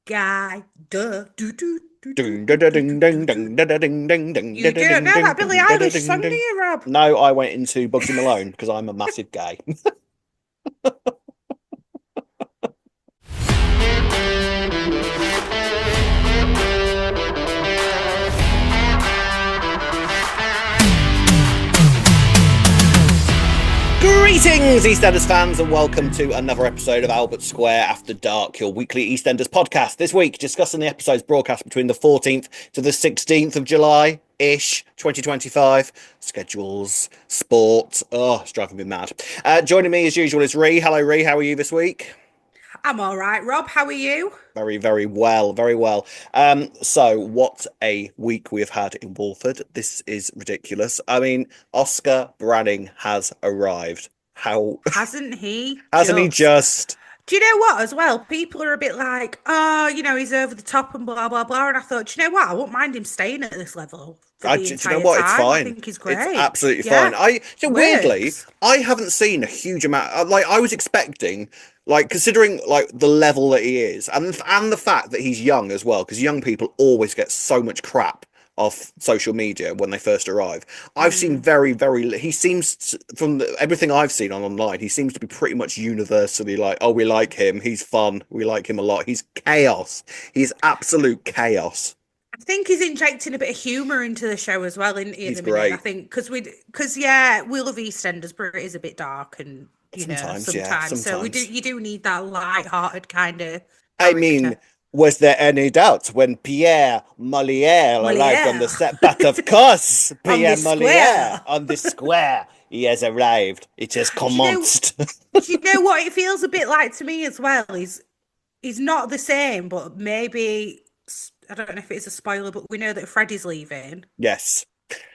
guy. Duh. Do, do, do, do, Ding, do, ding, ding, do, do, ding, do, do. ding, ding, ding, ding, ding, You ding, don't ding, know ding, that Billie ding, ding, Eilish ding, song, do ding. you, Rob? No, I went into Bugsy Malone because I'm a massive gay. Greetings, EastEnders fans, and welcome to another episode of Albert Square After Dark, your weekly EastEnders podcast. This week, discussing the episodes broadcast between the 14th to the 16th of July-ish, 2025. Schedules, sport. Oh, it's driving me mad. Joining me as usual is Ree. Hello, Ree. How are you this week? I'm all right, Rob. How are you? Very, very well, very well. So what a week we have had in Walford. This is ridiculous. I mean, Oscar Branning has arrived. How Hasn't he hasn't he just? just? Do you know what, as well? People are a bit like, oh, he's over the top and blah, blah, blah. And I thought, do you know what? I won't mind him staying at this level for the Do you know entire what? It's time. I fine. think he's It's great. absolutely fine. Yeah, Weirdly, works. I haven't seen a huge amount. Like I was expecting, like considering like the level that he is, and the fact that he's young as well, because young people always get so much crap off social media when they first arrive. I've seen Mm. very, very. He seems everything I've seen online. He seems to be pretty much universally like, oh, we like him. He's fun. We like him a lot. He's chaos. He's absolute chaos. I think he's injecting a bit of humour into the show as well at He's the minute. I great. think because yeah, we love EastEnders, but it is a bit dark and Sometimes, yeah, sometimes. So sometimes. you do need that light-hearted kind of I mean, character. was there any doubt when Pierre Molière arrived on the Moliere set? But of course, on Pierre this Molière square. on the square. He has arrived. It has Do you know? commenced. Do you know what it feels a bit like to me as well? He's not the same, but maybe I don't know if it's a spoiler, but we know that Freddie's leaving. Yes.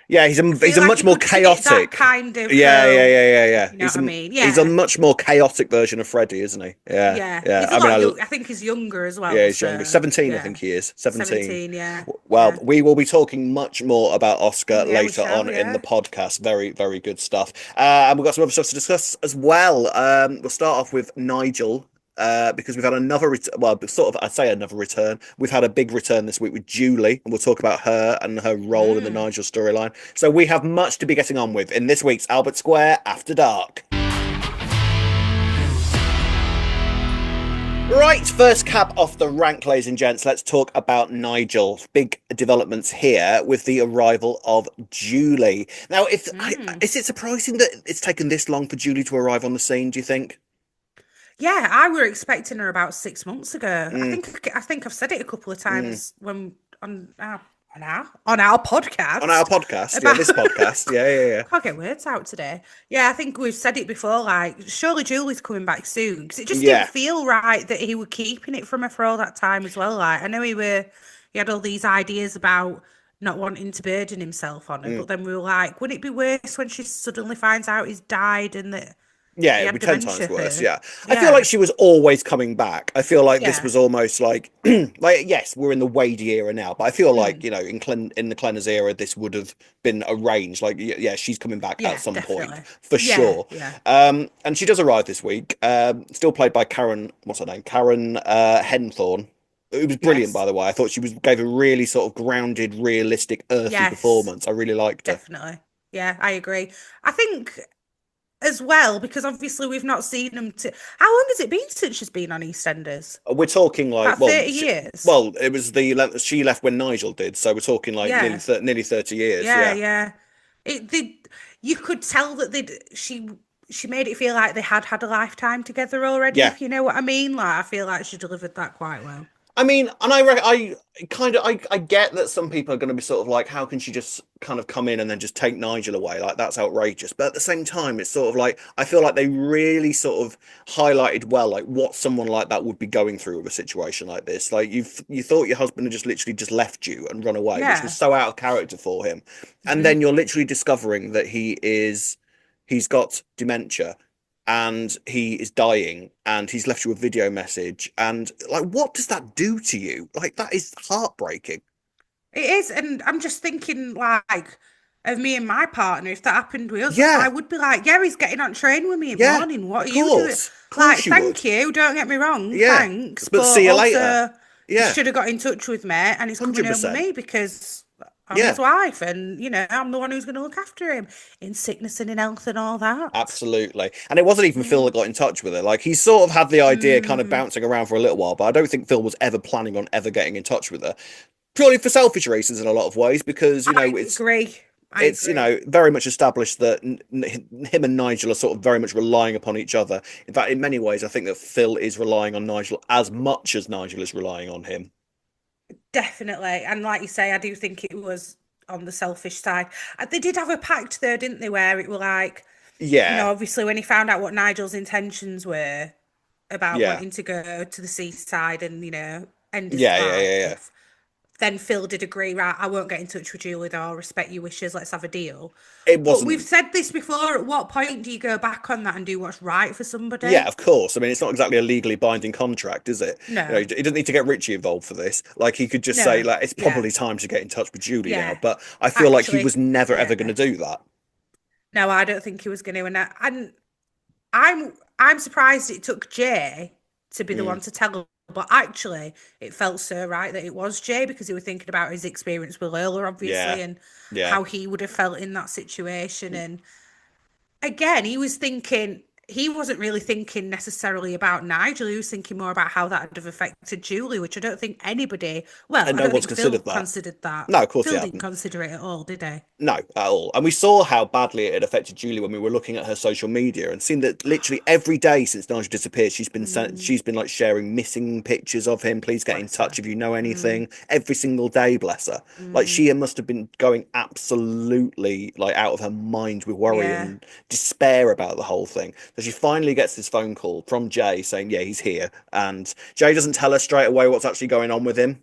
Yeah, I he's feel a like much you more could see it that chaotic. kind of Yeah, yeah, role, yeah, yeah, if yeah. you know what I mean. He's a Yeah, much more chaotic version of Freddy, isn't he? Yeah, yeah. yeah. He's a I mean, lot young. I think he's younger as yeah, well. he's younger. So 17, I think yeah, he is. 17. 17. Yeah, Well, yeah. we will be talking much more about Oscar Yeah, we later shall. on in the Yeah. podcast. Very, very good stuff. And we've got some other stuff to discuss as well. We'll start off with Nigel. Because we've had another, well, sort of, I'd say another return. We've had a big return this week with Julie, and we'll talk about her and her role in the Mm. Nigel storyline. So we have much to be getting on with in this week's Albert Square After Dark. Right, first cap off the rank, ladies and gents. Let's talk about Nigel. Big developments here with the arrival of Julie. Now, Mm. is it surprising that it's taken this long for Julie to arrive on the scene? Do you think? Yeah, I were expecting her about 6 months ago. Mm, I think I've said it a couple of mm. times when on our On our podcast podcast, yeah, about this podcast, yeah, yeah, yeah. can't get words out today. Yeah, I think we've said it before. Like, surely Julie's coming back soon because it just didn't Yeah. feel right that he were keeping it from her for all that time as well. Like, I know he had all these ideas about not wanting to burden himself on her, Mm. but then we were like, would it be worse when she suddenly finds out he's died and that Yeah, he it'd be had 10 times dementia? worse. Her, Yeah. I feel like yeah, she was always coming back. I feel like this yeah, was almost like, like, yes, we're in the Wadey era now, but I feel like, mm, you know, in the Clenners era, this would have been arranged. Like, yeah, she's coming back at yeah, some point definitely, for yeah, sure. yeah, And she does arrive this week, still played by Karen, what's her name? Karen Henthorne. It was brilliant, by yes, the way. I thought gave a really sort of grounded, realistic, earthy yes, performance. I really liked her. definitely, yeah, I agree. I think as well because obviously we've not seen them to how long has it been since she's been on EastEnders? We're talking like, About 30 years. it was she left when Nigel did, so we're talking like Yeah, nearly 30 years. yeah, Yeah, yeah. It did. You could tell that she made it feel like they had a lifetime together already, yeah. if you know what I mean. Like I feel like she delivered that quite well. I mean, and I get that some people are going to be sort of like, how can she just kind of come in and then just take Nigel away? Like that's outrageous. But at the same time, it's sort of like I feel like they really sort of highlighted well, like what someone like that would be going through with a situation like this. Like you thought your husband had just literally just left you and run away, which was Yeah. so out of character for him, and Hmm. then you're literally discovering that he's got dementia and he is dying and he's left you a video message and like what does that do to you? Like that is heartbreaking. It is, and I'm just thinking like of me and my partner. If that happened with us, Yeah, I would be like, "Yeah, he's getting on train with me in the yeah, morning. What of are you doing?" course, of Like, course you would. thank you. Don't get me wrong, Yeah, thanks, but but see you later. also, He Yeah, should have got in touch with me, and he's coming home with 100%. me because I'm his Yeah, wife, and I'm the one who's going to look after him in sickness and in health and all that. absolutely. And it wasn't even Phil Mm. that got in touch with her. Like, he sort of had the idea kind of Mm, bouncing around for a little while, but I don't think Phil was ever planning on ever getting in touch with her. Purely for selfish reasons in a lot of ways, because, I agree. I it's agree. very much established that him and Nigel are sort of very much relying upon each other. In fact, in many ways, I think that Phil is relying on Nigel as much as Nigel is relying on him. Definitely. And like you say, I do think it was on the selfish side. They did have a pact though, didn't they, where it were like, Yeah, obviously when he found out what Nigel's intentions were about yeah, wanting to go to the seaside and, end his yeah, yeah, yeah, yeah. life, then Phil did agree, right, I won't get in touch with Julie though, I'll respect your wishes, let's have a deal. It But we've wasn't. said this before, at what point do you go back on that and do what's right for Yeah, somebody? of course. I mean, it's not exactly a legally binding contract, is it? He No, doesn't need to get Richie involved for this. Like, he could just say, no, like, it's yeah, probably time to get in touch with Julie now. yeah. But I feel like he was Actually, never ever yeah. going to do that. No, I don't think he was going to. And I'm surprised it took Jay to be the Mm, one to tell her. But actually, it felt so right that it was Jay because he was thinking about his experience with Lola, yeah, obviously, and yeah. how he would have felt in that situation. And again, he wasn't really thinking necessarily about Nigel. He was thinking more about how that would have affected Julie, which I don't think anybody, well, And I no don't one's think Phil considered that. considered that. No, of course he Phil didn't hadn't. consider it at all, did he? No, at all. And we saw how badly it had affected Julie when we were looking at her social media and seen that literally every day since Nigel disappeared, Mm, she's been like sharing missing pictures of him. Please get in bless touch her. if you know Mm, anything. Every single day, bless her. Like, mm, she must have been going absolutely like out of her mind with worry yeah. and despair about the whole thing. So she finally gets this phone call from Jay saying, "Yeah, he's here." And Jay doesn't tell her straight away what's actually going on with him,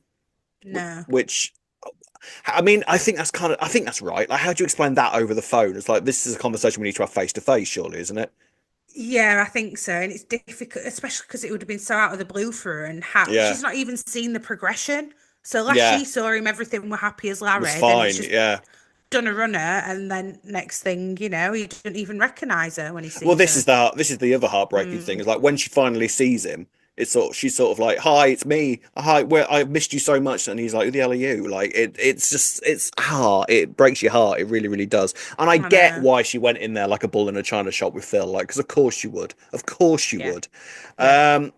No. which I mean, I think that's right. Like, how do you explain that over the phone? It's like, this is a conversation we need to have face to face, surely, isn't it? Yeah, I think so. And it's difficult, especially because it would have been so out of the blue for her and how Yeah, she's not even seen the progression. So last yeah, she saw him, everything were happy as was Larry. Then he's fine. just Yeah. done a runner, and then next thing he didn't even recognise her when he Well, sees her. this is the other heartbreaking thing. Mm, Is like when she finally sees him, she's sort of like, "Hi, it's me. Hi, where I missed you so much." And he's like, "Who the hell are you?" Like, it's just it breaks your heart. It really, really does. And I I get know. why she went in there like a bull in a china shop with Phil, like, because of course you would, of course you Yeah, would. yeah, Um,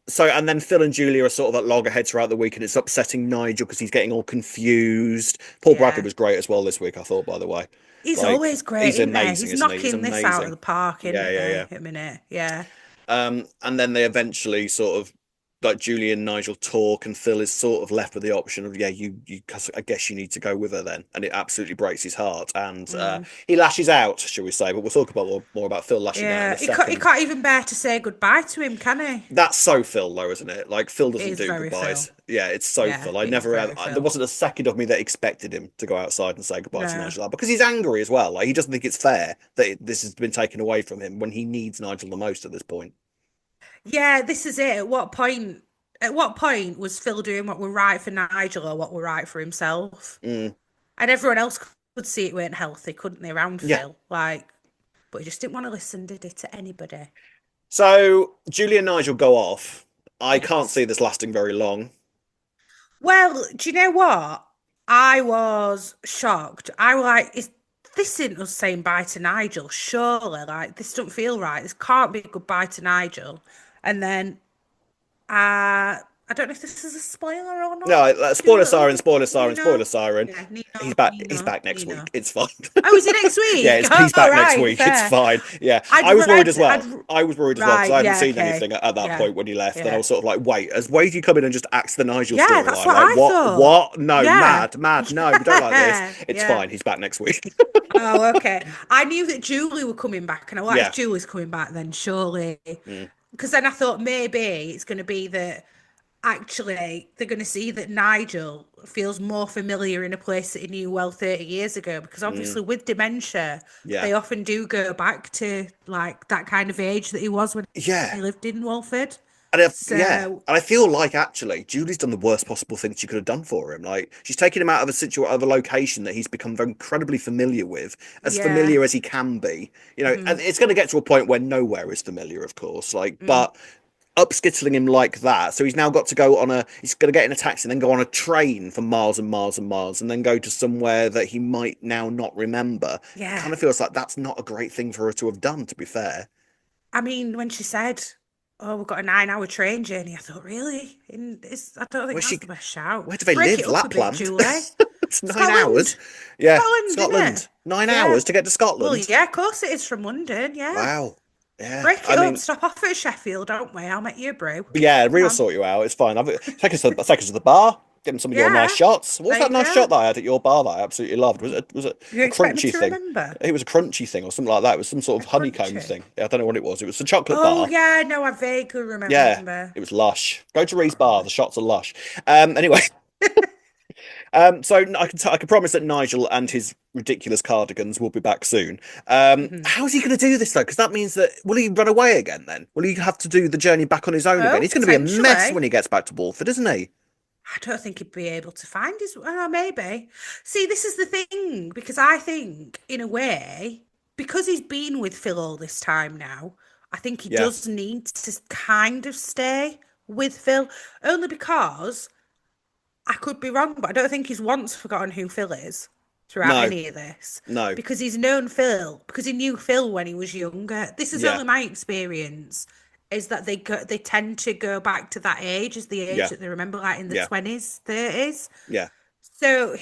so and then Phil and Julia are sort of at loggerheads throughout the week, and it's upsetting Nigel because he's getting all confused. Paul Bradley yeah. was great as well this week, I thought, by the way. He's Like, always great, he's isn't he? amazing, He's isn't he? He's knocking this out of amazing. the park, isn't Yeah, he? yeah, yeah. At a minute. Yeah, And then they eventually sort of, like, Julie and Nigel talk, and Phil is sort of left with the option of, yeah, I guess you need to go with her then, and it absolutely breaks his heart, and mm, he lashes out, shall we say? But we'll talk about more about Phil lashing out in yeah. a He second. can't even bear to say goodbye to him, can he? That's so Phil, though, isn't it? Like, Phil It doesn't is do very Phil. goodbyes. Yeah, it's so Yeah, Phil. I it is never had, very there Phil. wasn't a second of me that expected him to go outside and say goodbye to No. Nigel, because he's angry as well. Like, he doesn't think it's fair that this has been taken away from him when he needs Nigel the most at this point. Yeah, this is it. At what point was Phil doing what were right for Nigel or what were right for himself? Mm, And everyone else could see it weren't healthy, couldn't they, around yeah. Phil? Like, but he just didn't want to listen, did he, to anybody? So Julie and Nigel go off. I can't Yes. see this lasting very long. Well, do you know what? I was shocked. I was like, is this isn't us saying bye to Nigel? Surely, like this don't feel right. This can't be a goodbye to Nigel. And then I don't know if this is a spoiler or No, not. Do a spoiler siren, little spoiler siren, Nino. spoiler siren. Yeah, He's Nino, back. He's Nino, back next Nino. week. It's fine. Oh, is it next Yeah, week? he's Oh, back next right, week. It's fair. fine. Yeah, I'd I was worried as read, I'd well. I was worried as well because right, I hadn't yeah, seen okay, anything at that yeah, point when he left. And I yeah, was sort of like, wait, why did you come in and just axe the Nigel yeah. That's storyline? what Like, I what? thought. What? No, Yeah, mad, mad. No, we don't like this. yeah, It's yeah. fine. He's back next week. Oh, okay. I knew that Julie were coming back, and I like, if Yeah. Julie's coming back, then surely, Mm, because then I thought maybe it's going to be that actually they're going to see that Nigel feels more familiar in a place that he knew well 30 years ago, because mm, obviously with dementia, yeah. they often do go back to like that kind of age that he was when Yeah. he lived in Walford. Yeah, So and I feel like actually Julie's done the worst possible thing she could have done for him. Like, she's taken him out of out of a location that he's become very incredibly familiar with, as yeah, familiar as he can be. hmm And it's going to get to a point where nowhere is familiar, of course. Like, mm, but upskittling him like that. So he's now got to go on he's going to get in a taxi and then go on a train for miles and miles and miles and then go to somewhere that he might now not remember. It Yeah. kind of feels like that's not a great thing for her to have done, to be fair. I mean, when she said, "Oh, we've got a 9-hour train journey," I thought, really? I don't think Where that's she, the best shout. where do they Break live? it up a bit, Lapland? Julie. It's 9 hours. Scotland. Yeah, Scotland, isn't it? Scotland. 9 hours Yeah. to get to Well, Scotland. yeah, of course it is from London. Yeah. Wow. Yeah. Break I it up. mean, Stop off at Sheffield, don't we? I'll make you a brew. yeah, Come Real on. sort you out. It's fine. Take us to the bar. Get some of your nice Yeah. shots. What was There that you nice go. shot that I had at your bar that I absolutely loved? Was it You a expect me crunchy to thing? remember? It was a crunchy thing or something like that. It was some sort A of honeycomb crunchy. thing. Yeah, I don't know what it was. It was a chocolate Oh, bar. yeah. No, I vaguely Yeah, remember. it was lush. Go to Ree's Can't bar. remember. The shots are lush. Anyway, so I can promise that Nigel and his ridiculous cardigans will be back soon. Mhm. How's he going to do this though? Because that means that will he run away again then? Will he have to do the journey back on his own again? Oh, He's going to be a mess when potentially. he gets back to Walford, isn't he? I don't think he'd be able to find his. Maybe. See, this is the thing because I think, in a way, because he's been with Phil all this time now, I think he Yeah. does need to kind of stay with Phil, only because I could be wrong, but I don't think he's once forgotten who Phil is throughout No. any of this No. because he's known Phil because he knew Phil when he was younger. This is Yeah. only my experience. Is that they tend to go back to that age as the age Yeah. that they remember, like in the Yeah. 20s, 30s. Yeah. So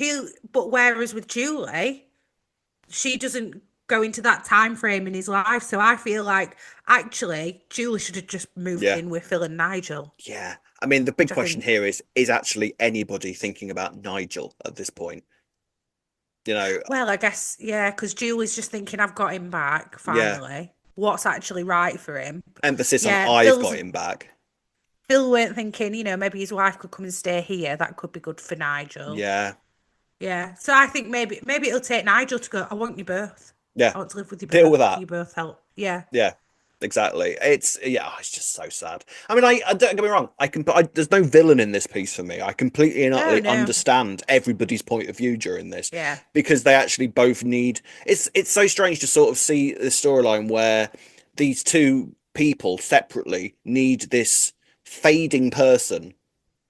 but whereas with Julie, she doesn't go into that time frame in his life. So I feel like actually Julie should have just moved Yeah. in with Phil and Nigel, Yeah. I mean, the big which I question think, here is actually anybody thinking about Nigel at this point? You know, well, I guess, yeah, because Julie's just thinking, I've got him back yeah. finally. What's actually right for him? Emphasis on Yeah, I've got him back. Phil weren't thinking, maybe his wife could come and stay here. That could be good for Nigel. Yeah. Yeah. So I think maybe it'll take Nigel to go, I want you both. Yeah. I want to live with you Deal with both. that. You both help. Yeah. Yeah. Exactly. It's just so sad. I mean, I don't get me wrong. There's no villain in this piece for me. I completely and No, utterly no. understand everybody's point of view during this Yeah. because they actually both need. It's so strange to sort of see this storyline where these two people separately need this fading person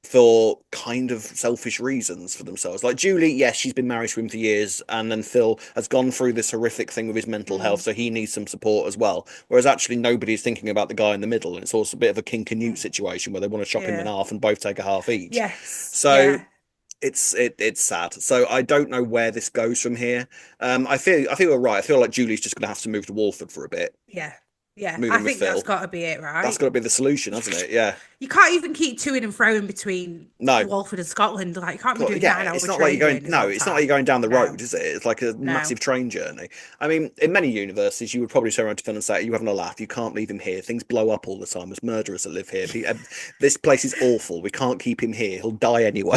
for kind of selfish reasons for themselves. Like Julie, yes, she's been married to him for years, and then Phil has gone through this horrific thing with his mental health, Mm, so he needs some support as well. Whereas actually nobody's thinking about the guy in the middle, and it's also a bit of a kink and newt mm. situation where they want to chop him in Yeah. half and both take a half each. Yes. So Yeah. it's sad. So I don't know where this goes from here. I feel you're right. I feel like Julie's just going to have to move to Walford for a bit, Yeah. Yeah. I moving with think that's Phil. got to be it, That's right? got to be the solution, hasn't it? Yeah. You can't even keep toing and froing between No. Walford and Scotland. Like, you can't be Well, doing yeah, 9-hour it's not like train you're going. journeys No, all the it's not like you're time. going down the No. road, is it? It's like a No. massive train journey. I mean, in many universes, you would probably turn around to Finn and say, "You having a laugh? You can't leave him here. Things blow up all the time. There's murderers that live here. This place is awful. We can't keep him here. He'll die anyway."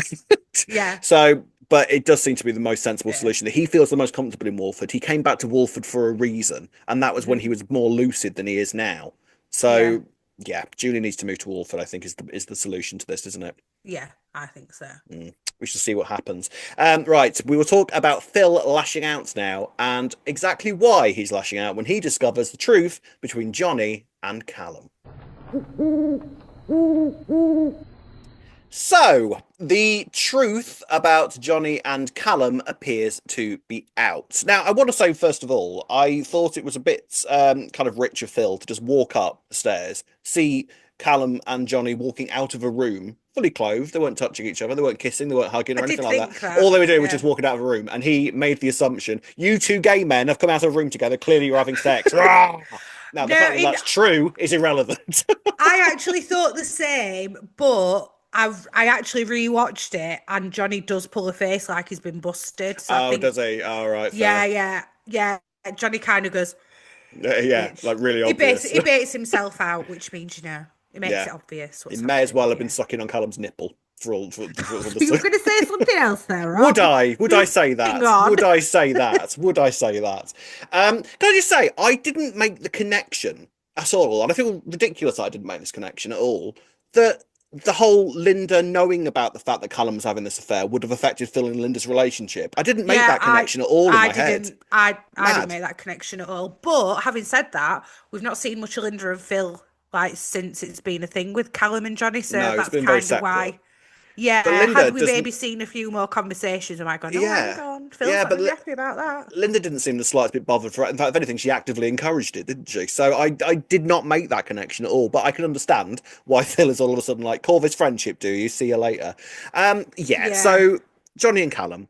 Yeah. So, but it does seem to be the most sensible Yeah. solution. That he feels the most comfortable in Walford. He came back to Walford for a reason, and that was when he Mhm. was more lucid than he is now. Yeah. So, yeah, Julie needs to move to Walford. I think is the solution to this, isn't it? Yeah. I think so. We shall see what happens. Right, we will talk about Phil lashing out now and exactly why he's lashing out when he discovers the truth between Johnny and Callum. So, the truth about Johnny and Callum appears to be out. Now, I want to say, first of all, I thought it was a bit kind of rich of Phil to just walk up the stairs, see Callum and Johnny walking out of a room, fully clothed. They weren't touching each other, they weren't kissing, they weren't hugging I or did anything like that. think that. All they were doing was Yeah. just walking out of a room, and he made the assumption, you two gay men have come out of a room together, clearly you're having sex. Rah! Now, the No, fact that that's true is irrelevant. I actually thought the same, but I actually rewatched it, and Johnny does pull a face like he's been busted. So I Oh, think, does he? All right, yeah, fair. yeah, yeah. Johnny kind of goes, Yeah, which like really obvious. he baits himself out, which means he makes Yeah, it obvious he what's may as happening. well have been Yeah. sucking on Callum's nipple for all You were the. going to say something else there, Would Rob? I? Would I say Hang that? on. Would I say that? Would I say that? Can I just say I didn't make the connection at all, and I feel ridiculous that I didn't make this connection at all. That the whole Linda knowing about the fact that Callum was having this affair would have affected Phil and Linda's relationship. I didn't make Yeah, that connection at all in I my head. didn't I didn't Mad. make that connection at all. But having said that, we've not seen much of Linda and Phil like since it's been a thing with Callum and Johnny. So No, it's that's been very kind of separate. why. But Yeah, Linda had we doesn't. maybe seen a few more conversations, I might go, no, hang Yeah, on, Phil's yeah, not but gonna be happy about that. Linda didn't seem the slightest bit bothered for it. In fact, if anything, she actively encouraged it, didn't she? So I did not make that connection at all. But I can understand why Phil is all of a sudden like, call this friendship, do you? See you later. Yeah. Yeah, So Johnny and Callum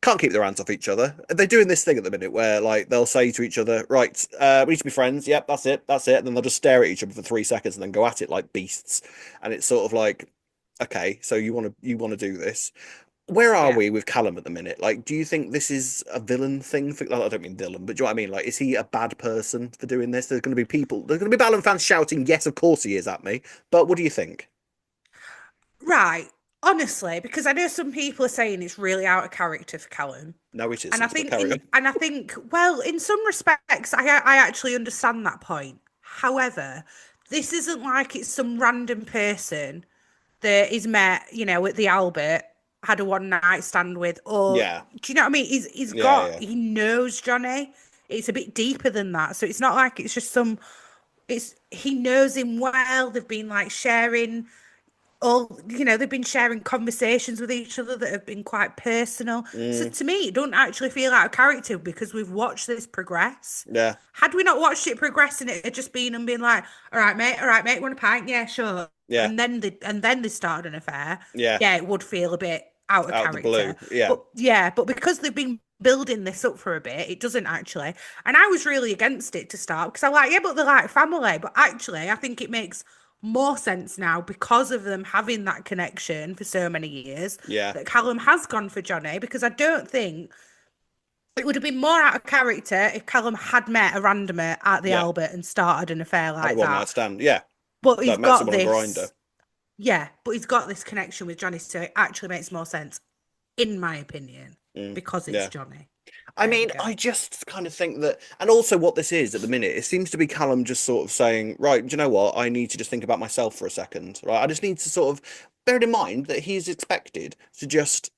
can't keep their hands off each other. They're doing this thing at the minute where like they'll say to each other, right, we need to be friends. Yep, that's it, that's it. And then they'll just stare at each other for 3 seconds and then go at it like beasts. And it's sort of like, okay, so you want to do this. Where are yeah. we with Callum at the minute? Like, do you think this is a villain thing? I don't mean villain, but do you know what I mean? Like, is he a bad person for doing this? There's going to be Ballon fans shouting, yes, of course he is at me. But what do you think? Right. Honestly, because I know some people are saying it's really out of character for Callum. No, it And I isn't, but think carry on. well, in some respects, I actually understand that point. However, this isn't like it's some random person that he's met, at the Albert, had a one night stand with, or Yeah, do you know what I mean? yeah, yeah. He knows Johnny. It's a bit deeper than that. So it's not like it's just it's he knows him well. They've been like sharing they've been sharing conversations with each other that have been quite personal. So Mm, to me, it don't actually feel out of character because we've watched this progress. yeah, Had we not watched it progress and it had just been and been like, all right, mate, want a pint? Yeah, sure. yeah, And then they started an affair. yeah. Yeah, it would feel a bit out of Out of the blue. character. Yeah, But because they've been building this up for a bit, it doesn't actually. And I was really against it to start because I'm like, yeah, but they're like family. But actually, I think it makes more sense now because of them having that connection for so many years yeah. that Callum has gone for Johnny because I don't think it would have been more out of character if Callum had met a randomer at the Yeah. Albert and started an affair Had a like one night that. stand. Yeah. But he's Like met got someone on Grinder. this, yeah, but he's got this connection with Johnny, so it actually makes more sense, in my opinion, Mm, because it's yeah. Johnny. I There we mean, go. I just kind of think that, and also what this is at the minute, it seems to be Callum just sort of saying, right, do you know what? I need to just think about myself for a second, right? I just need to sort of bear in mind that he's expected to just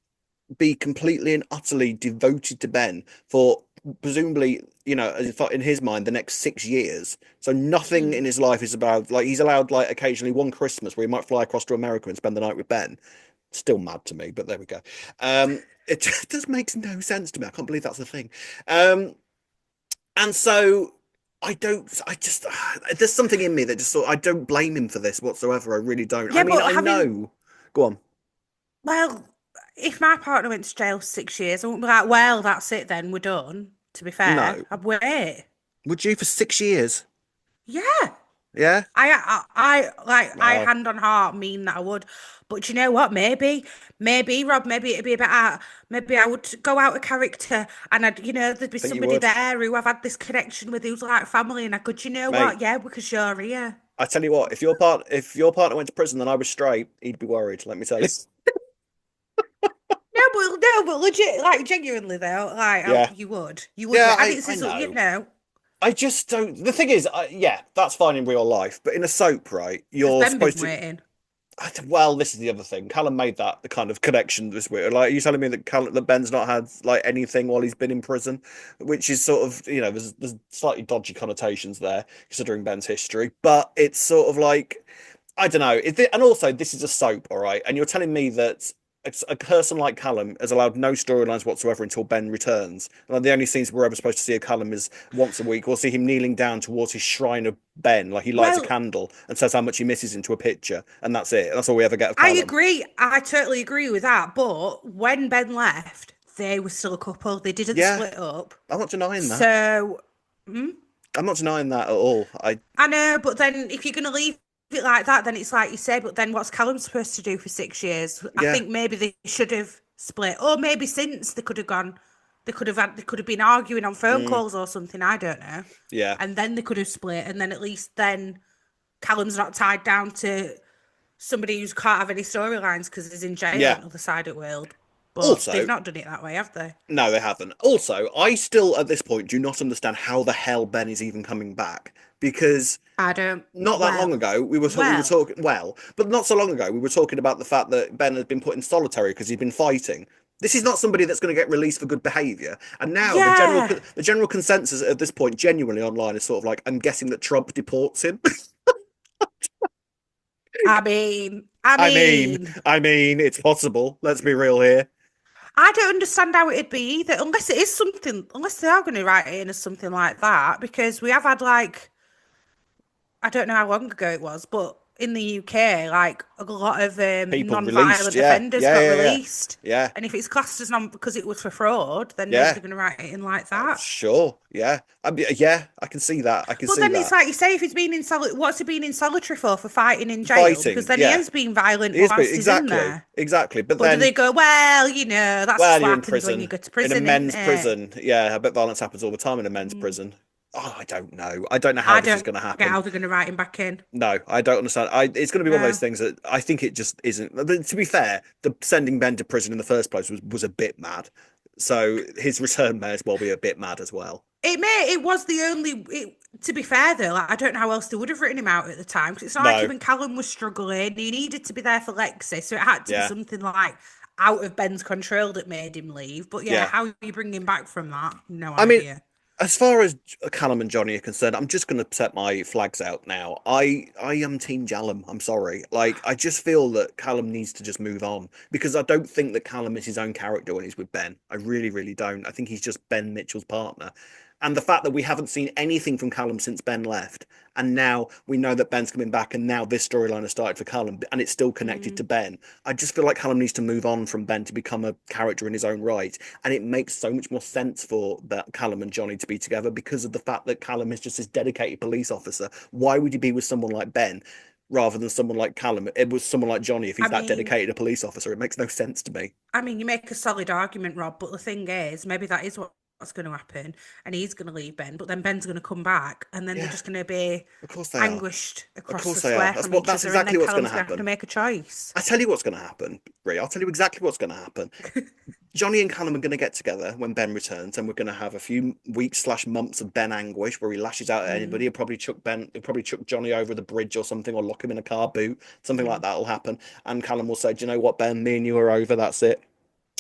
be completely and utterly devoted to Ben for presumably, in his mind, the next 6 years. So nothing in Mm. his life is about like he's allowed like occasionally one Christmas where he might fly across to America and spend the night with Ben. Still mad to me, but there we go. It just makes no sense to me. I can't believe that's a thing. Um, and so I just, there's something in me that just sort I don't blame him for this whatsoever. I really don't. I Yeah, mean, but I know. Go on. well, if my partner went to jail for 6 years, I wouldn't be like, well, that's it then, we're done. To be fair, No. I'd wait. Would you for 6 years? Yeah. Yeah. I Wow. hand on heart mean that I would, but do you know what? Maybe Rob, maybe it'd be a bit out. Maybe I would go out of character, and there'd be Think you somebody would, there who I've had this connection with who's like family, and I could, you know mate. what? Yeah, because you're here. I tell you what, if your partner went to prison and I was straight, he'd be worried. Let me tell you. No, but legit, like genuinely though, like Yeah. you would be, Yeah, and I it's I this, know. I just don't. The thing is, yeah, that's fine in real life, but in a soap, right? has You're Ben been supposed to. waiting? Well, this is the other thing. Callum made that the kind of connection this weird. Like, are you telling me that that Ben's not had like anything while he's been in prison, which is sort of there's slightly dodgy connotations there considering Ben's history, but it's sort of like I don't know. And also, this is a soap, all right? And you're telling me that a person like Callum has allowed no storylines whatsoever until Ben returns. And the only scenes we're ever supposed to see of Callum is once a week. We'll see him kneeling down towards his shrine of Ben, like he lights a Well, candle and says how much he misses into a picture, and that's it. That's all we ever get of I Callum. agree. I totally agree with that. But when Ben left, they were still a couple. They didn't Yeah, split up. I'm not denying that. So, mm, I'm not denying that at all. I know, but then if you're going to leave it like that, then it's like you say, but then what's Callum supposed to do for 6 years? I Yeah. think maybe they should have split. Or maybe since they could have gone, they could have been arguing on phone Mm, calls or something. I don't know. yeah. And then they could have split. And then at least then Callum's not tied down to somebody who can't have any storylines because he's in jail on Yeah. the other side of the world. But they've Also, not done it that way, have they? no, they haven't. Also, I still at this point do not understand how the hell Ben is even coming back because I don't. not that long ago we were Well, talking but not so long ago we were talking about the fact that Ben had been put in solitary because he'd been fighting. This is not somebody that's going to get released for good behavior. And now yeah. the general consensus at this point, genuinely online, is sort of like, I'm guessing that Trump deports him. I I mean, mean, it's possible. Let's be real here. I don't understand how it'd be either, unless it is something, unless they are going to write it in as something like that, because we have had like, I don't know how long ago it was, but in the UK, like a lot of People released. non-violent Yeah, offenders yeah, got yeah, yeah, released. yeah, And if it's classed as non because it was for fraud, then maybe yeah. they're going to write it in like that. Sure. Yeah. Yeah. I can see that. I can But see then it's that. like you say, if he's been in what's he been in solitary for fighting in jail? Because Fighting. then he Yeah. has been violent It is. whilst he's in Exactly. there. Exactly. But Or do then, they go, well, that's well, just what you're in happens when you prison, go to in a prison, isn't men's it? prison. Yeah. I bet violence happens all the time in a men's Mm. prison. Oh, I don't know. I don't know how I this is don't going to get happen. how they're going to write him back in. No, I don't understand. It's going to be one of those No. things that I think it just isn't. But to be fair, the sending Ben to prison in the first place was a bit mad. So his return may as well be a bit mad as well. It was the only, to be fair though, like, I don't know how else they would have written him out at the time, because it's not like No. even Callum was struggling. He needed to be there for Lexi, so it had to be Yeah. something like out of Ben's control that made him leave. But yeah, Yeah. how you bring him back from that? No I mean, idea. as far as Callum and Johnny are concerned, I'm just going to set my flags out now. I am Team Jallum. I'm sorry. Like, I just feel that Callum needs to just move on because I don't think that Callum is his own character when he's with Ben. I really, really don't. I think he's just Ben Mitchell's partner. And the fact that we haven't seen anything from Callum since Ben left, and now we know that Ben's coming back, and now this storyline has started for Callum, and it's still connected to Mm. Ben. I just feel like Callum needs to move on from Ben to become a character in his own right, and it makes so much more sense for that Callum and Johnny to be together because of the fact that Callum is just this dedicated police officer. Why would he be with someone like Ben rather than someone like Callum? It was someone like Johnny if I he's that mean, dedicated a police officer. It makes no sense to me. you make a solid argument, Rob, but the thing is, maybe that is what's going to happen, and he's going to leave Ben, but then Ben's going to come back, and then they're Yeah, just going to be of course they are. anguished Of across the course they are. square from each That's other, and then exactly what's going to Callum's going to have to happen. make a choice. I tell you what's going to happen, Brie. I'll tell you exactly what's going to happen. Johnny and Callum are going to get together when Ben returns, and we're going to have a few weeks slash months of Ben anguish where he lashes out at Mm, anybody. He'll probably chuck Johnny over the bridge or something, or lock him in a car boot. Something like mm. that will happen. And Callum will say, "Do you know what, Ben? Me and you are over. That's it."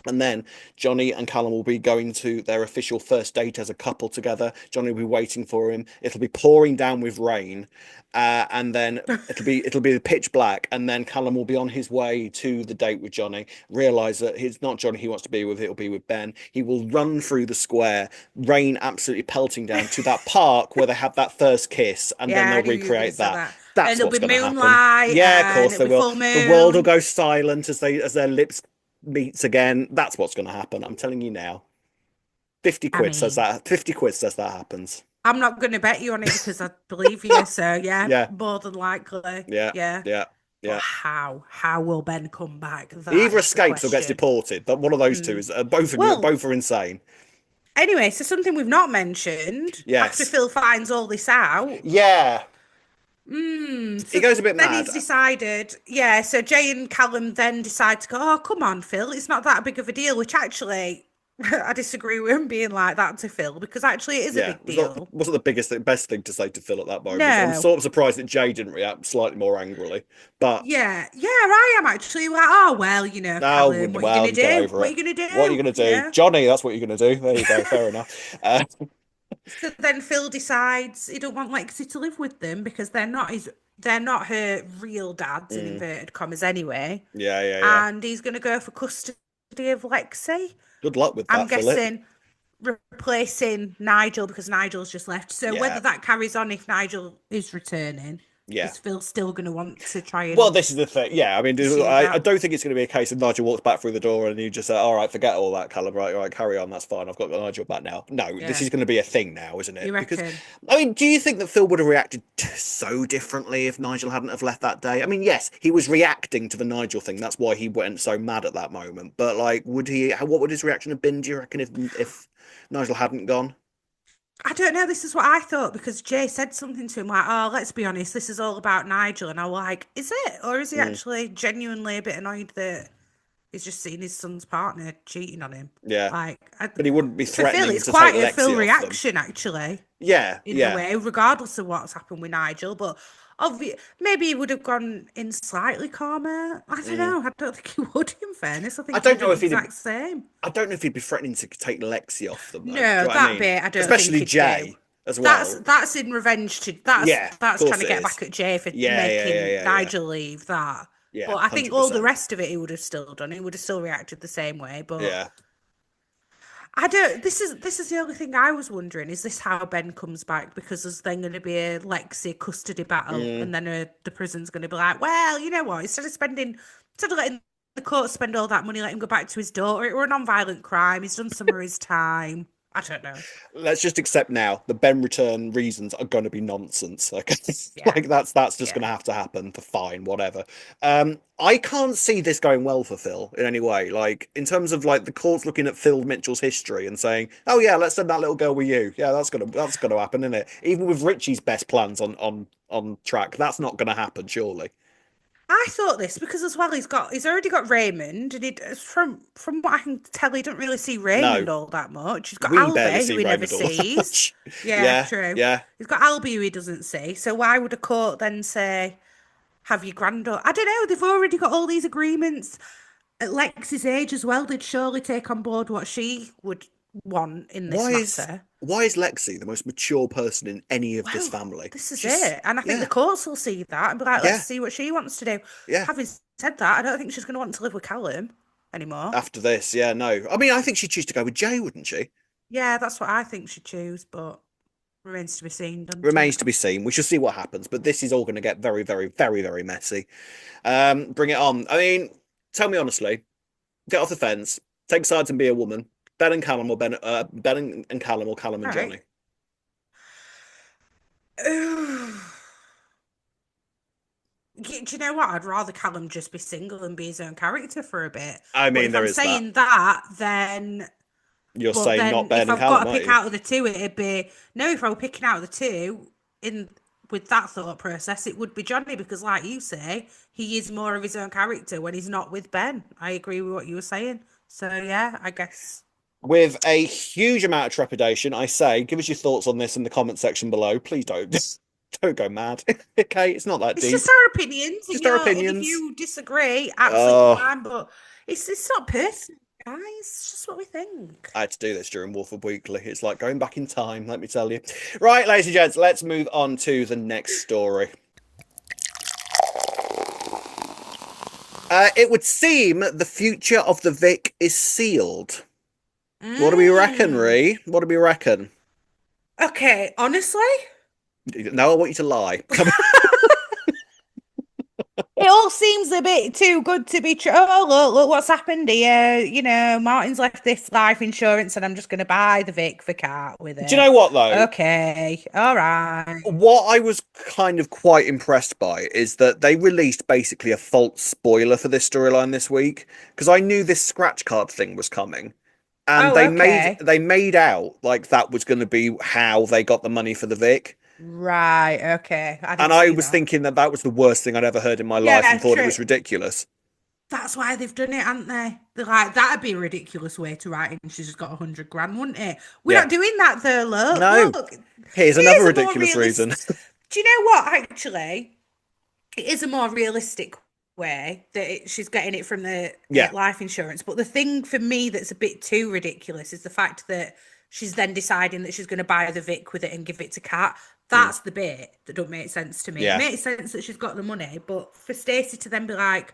And then Johnny and Callum will be going to their official first date as a couple together. Johnny will be waiting for him. It'll be pouring down with rain, and then it'll be pitch black. And then Callum will be on his way to the date with Johnny. Realize that it's not Johnny he wants to be with. It'll be with Ben. He will run through the square, rain absolutely pelting down to that park where they have that first kiss, and then Yeah, I they'll knew you were going to recreate say that. that. And That's there'll what's be going to happen. moonlight, Yeah, of and course it'll they be will. full The world will moon. go silent as their lips meets again. That's what's going to happen. I'm telling you now. 50 I quid says mean, that. 50 quid says that happens. I'm not going to bet you on it because I believe you. So yeah, Yeah, more than likely. yeah, Yeah. yeah, But yeah. how? How will Ben come back? He That either is the escapes or gets question. deported. But one of those two Mm. is Well, both are insane. anyway, so something we've not mentioned after Yes. Phil finds all this out. Yeah. He So goes a bit then mad. he's decided, yeah. So Jay and Callum then decide to go, oh, come on, Phil, it's not that big of a deal, which actually I disagree with him being like that to Phil because actually it is a Yeah, big deal. wasn't the best thing to say to Phil at that moment. I'm No. sort of surprised that Jay didn't react slightly more angrily. But Yeah. Yeah, I am actually like, oh, well, no, Callum, what are you well, going to get do? over What are it. you going to What are you do? going to do, Johnny? That's what you're going to do. There you go. Fair enough. So then Phil decides he don't want Lexi to live with them because they're not her real dads in Mm, inverted commas anyway. yeah, yeah, yeah. And he's gonna go for custody of Lexi. Good luck with I'm that, Philip. guessing replacing Nigel because Nigel's just left. So Yeah, whether that carries on if Nigel is returning, yeah. is Phil still gonna want to try Well, and this is the thing. Yeah, I mean, pursue I that? don't think it's going to be a case of Nigel walks back through the door and you just say, "All right, forget all that, Callum. Right, all right, carry on. That's fine. I've got Nigel back now." No, this Yeah. is going to be a thing now, isn't it? You Because, reckon? I mean, do you think that Phil would have reacted so differently if Nigel hadn't have left that day? I mean, yes, he was reacting to the Nigel thing. That's why he went so mad at that moment. But like, would he? What would his reaction have been? Do you reckon if Nigel hadn't gone? I don't know. This is what I thought because Jay said something to him like, "Oh, let's be honest, this is all about Nigel," and I was like, "Is it, or is he Mm, actually genuinely a bit annoyed that he's just seen his son's partner cheating on him?" yeah, Like, but he wouldn't be for Phil, threatening it's to take quite a Phil Lexi off them. reaction actually, Yeah, in a yeah. way, regardless of what's happened with Nigel. But maybe he would have gone in slightly calmer. I don't Mm. know. I don't think he would. In fairness, I I think he'd don't have know done the if he'd exact same. I don't know if he'd be threatening to take Lexi off them though. Do you No, know what I that mean? bit I don't think Especially he'd do. Jay. as That's well. that's in revenge to that's Yeah, of that's trying course to it get is. back at Jay for Yeah, yeah, yeah, making yeah, yeah. Nigel leave that. Yeah, But I think all the 100%. rest of it he would have still done. He would have still reacted the same way. But Yeah. I don't. This is the only thing I was wondering. Is this how Ben comes back? Because there's then going to be a Lexi custody battle, Mm. and then the prison's going to be like, well, you know what? Instead of letting the court spend all that money, let him go back to his daughter. It were a non-violent crime. He's done some of his time. I don't know. Let's just accept now the Ben return reasons are going to be nonsense. Like, Yeah, like that's just going yeah. to have to happen. Fine, whatever. I can't see this going well for Phil in any way. Like in terms of like the courts looking at Phil Mitchell's history and saying, "Oh yeah, let's send that little girl with you." Yeah, that's gonna happen, isn't it? Even with Richie's best plans on track, that's not going to happen, surely. I thought this because as well he's already got Raymond, and from what I can tell, he don't really see No, Raymond all that much. He's got we barely Albie, who see he never Raymond all that sees. much. Yeah, Yeah, true. yeah. He's got Albie, who he doesn't see. So why would a court then say, "Have your granddaughter"? I don't know. They've already got all these agreements. At Lexi's age as well, they'd surely take on board what she would want in this Why is matter. why is Lexi the most mature person in any of this Well, family? this is She's it. And I think the yeah, courts will see that and be like, let's yeah, see what she wants to do. yeah. Having said that, I don't think she's going to want to live with Callum anymore. After this, yeah, no. I mean, I think she'd choose to go with Jay, wouldn't she? Yeah, that's what I think she'd choose, but remains to be seen, doesn't it? Remains to be seen. We shall see what happens, but this is all going to get very, very, very, very messy. Bring it on. I mean, tell me honestly, get off the fence, take sides and be a woman. Ben and Callum or Ben and Callum or Callum and All Johnny. right. Do you know what? I'd rather Callum just be single and be his own character for a bit. I But mean, if there I'm is that. saying that, then You're But saying not then Ben if and I've got Callum, to aren't pick you? out of the two, it'd be no, if I were picking out of the two in with that thought process, it would be Johnny because like you say, he is more of his own character when he's not with Ben. I agree with what you were saying. So yeah, I guess With a huge amount of trepidation, I say, give us your thoughts on this in the comment section below. Please don't don't go mad. Okay, it's not that it's deep. just our opinions Just our and if opinions. you disagree, absolutely Oh, fine. But it's not personal, guys. It's just what we think. I had to do this during Wolford Weekly. It's like going back in time, let me tell you. Right, ladies and gents, let's move on to the next story. It would seem the future of the Vic is sealed. What do we reckon, Mm. Ree? What do we reckon? Okay, honestly. No, I want you to lie. It all seems a bit too good to be true. Oh, look what's happened here. You know, Martin's left this life insurance and I'm just going to buy the Vic for cat with Do you it. know what, though? Okay, all right. What I was kind of quite impressed by is that they released basically a false spoiler for this storyline this week because I knew this scratch card thing was coming, and Oh, they made okay. they made out like that was going to be how they got the money for the Vic. Right, okay. I And didn't I see was that. thinking that that was the worst thing I'd ever heard in my life and Yeah, thought it true. was ridiculous. That's why they've done it, haven't they? They're like, that'd be a ridiculous way to write and she's just got 100 grand, wouldn't it? We're Yeah. not doing that though, No. look. Here's another Here's a more ridiculous reason. realistic. Do you know what, actually? It is a more realistic way that she's getting it from the Yeah. life insurance. But the thing for me that's a bit too ridiculous is the fact that she's then deciding that she's going to buy the Vic with it and give it to Kat. Mm. That's the bit that don't make sense to me. It Yeah. makes sense that she's got the money, but for Stacey to then be like,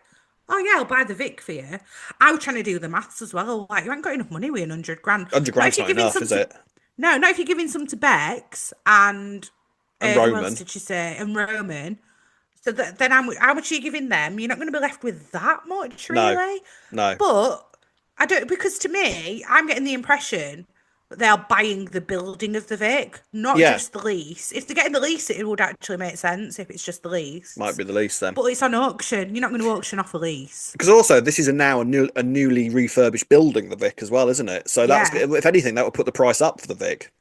"Oh yeah, I'll buy the Vic for you." I was trying to do the maths as well. Like, you ain't got enough money with 100 grand. 100 Not if grand's you're not giving enough, some is to it? no, not if you're giving some to Bex and And who else Roman. did she say? And Roman. So then how much are you giving them? You're not going to be left with that much, No. really. No. But I don't, because to me, I'm getting the impression that they are buying the building of the Vic, not Yeah. just the lease. If they're getting the lease, it would actually make sense if it's just the Might lease. be the least then. But it's on auction. You're not going to auction off a lease. Because also this is a newly refurbished building, the Vic as well, isn't it? So that's Yeah. if anything, that would put the price up for the Vic.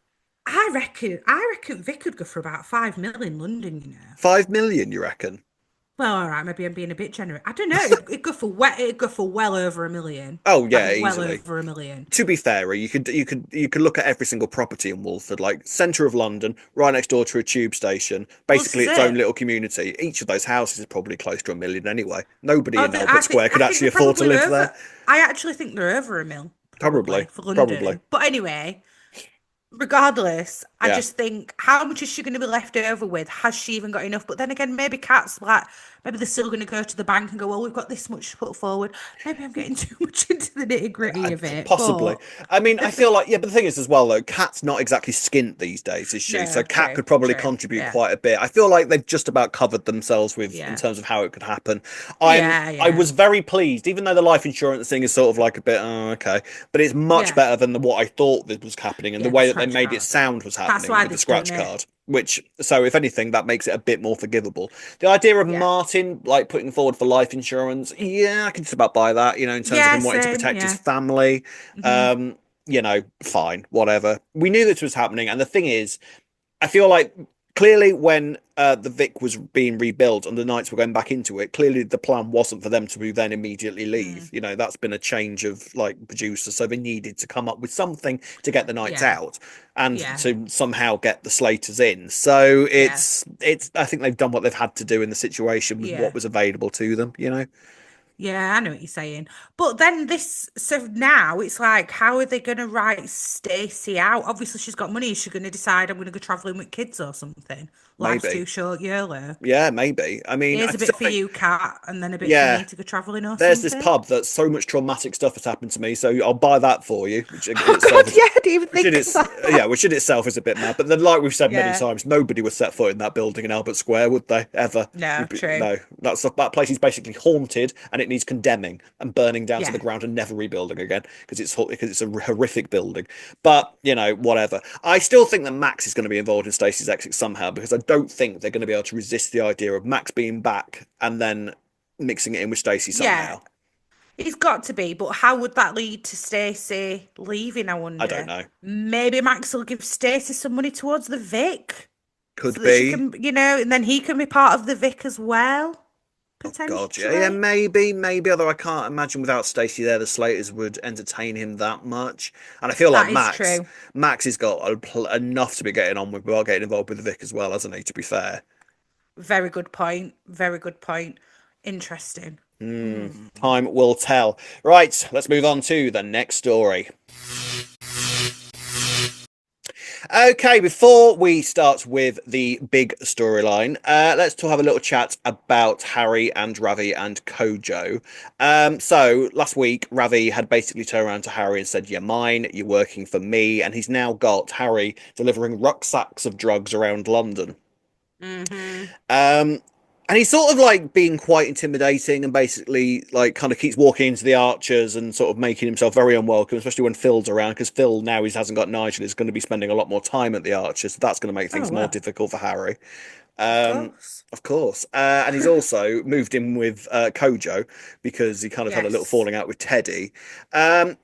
I reckon Vic could go for about 5 mil in London, you know. 5 million, you reckon? Well, all right, maybe I'm being a bit generous. I don't know. It'd go for well over 1 million. Oh Like yeah, well easily. over 1 million. To be fair, you could look at every single property in Wolford, like centre of London, right next door to a tube station, Well, this basically is its own it. little community. Each of those houses is probably close to 1 million anyway. Nobody Oh, in Albert Square I could think actually they're afford to probably live there. over. I actually think they're over 1 mil, probably Probably, for probably. London. But anyway, regardless, I Yeah. just think, how much is she going to be left over with? Has she even got enough? But then again, maybe Kat's like, maybe they're still going to go to the bank and go, well, we've got this much to put forward. Maybe I'm getting too much into the nitty gritty of it, Possibly. but I mean, I feel like, yeah, but the thing is as well, though, Kat's not exactly skint these days, is she? So no, Kat true, could probably true. contribute Yeah, quite a bit. I feel like they've just about covered themselves with in yeah, terms of how it could happen. yeah, I yeah, was very pleased, even though the life insurance thing is sort of like a bit, oh, okay, but it's much yeah, better than what I thought that was happening and the yeah. The way that they scratch made it card. sound was That's happening why with the they've done scratch it. card. Which, so if anything, that makes it a bit more forgivable. The idea of Yeah, Martin like putting forward for life insurance, yeah, I can just about buy that. In terms of yeah, him wanting to same. protect his Yeah. family. Hmm. Um, fine, whatever. We knew this was happening, and the thing is, I feel like clearly when the Vic was being rebuilt and the Knights were going back into it, clearly the plan wasn't for them to then immediately Mm, leave. That's been a change of like producer, so they needed to come up with something to get the Knights yeah, out and yeah, to somehow get the Slaters in. So yeah, it's I think they've done what they've had to do in the situation with what yeah. was available to them. Yeah, I know what you're saying. But then so now it's like, how are they going to write Stacey out? Obviously, she's got money. Is she going to decide I'm going to go traveling with kids or something? Life's Maybe. too short, YOLO. Yeah, maybe. I mean, I Here's a still bit for think, you, Cat, and then a bit for yeah, me to go traveling or there's this something. pub that so much traumatic stuff has happened to me, so I'll buy that for you, which in Oh itself God, is, yeah, I didn't even which in think of its, that. yeah, which in itself is a bit mad. But then, like we've said many Yeah, times, nobody would set foot in that building in Albert Square, would they? Ever? no, true. No, that place is basically haunted, and it needs condemning and burning down to Yeah, the ground and never rebuilding again because it's a horrific building. But whatever. I still think that Max is going to be involved in Stacey's exit somehow because I don't think they're going to be able to resist the idea of Max being back and then mixing it in with Stacey yeah, somehow. it's got to be. But how would that lead to Stacey leaving? I I don't wonder. know. Maybe Max will give Stacey some money towards the Vic. So Could that she be. can, and then he can be part of the Vic as well, Oh God, yeah, yeah, potentially. maybe. Although I can't imagine without Stacey there, the Slaters would entertain him that much. And I feel like That is Max, true. Max has got enough to be getting on with without getting involved with the Vic as well, hasn't he? To be fair. Very good point. Very good point. Interesting. Hmm. Time will tell. Right, let's move on to the next story. Okay, before we start with the big storyline, let's have a little chat about Harry and Ravi and Kojo. So last week, Ravi had basically turned around to Harry and said, "You're mine, you're working for me," and he's now got Harry delivering rucksacks of drugs around London. Mm-hmm. Um, and he's sort of like being quite intimidating and basically like kind of keeps walking into the Archers and sort of making himself very unwelcome, especially when Phil's around because Phil now he hasn't got Nigel is going to be spending a lot more time at the Archers, so that's going to make Oh things more well, difficult for Harry. of Um, course. of course. And he's also moved in with Kojo because he kind of had a little Yes. falling out with Teddy. And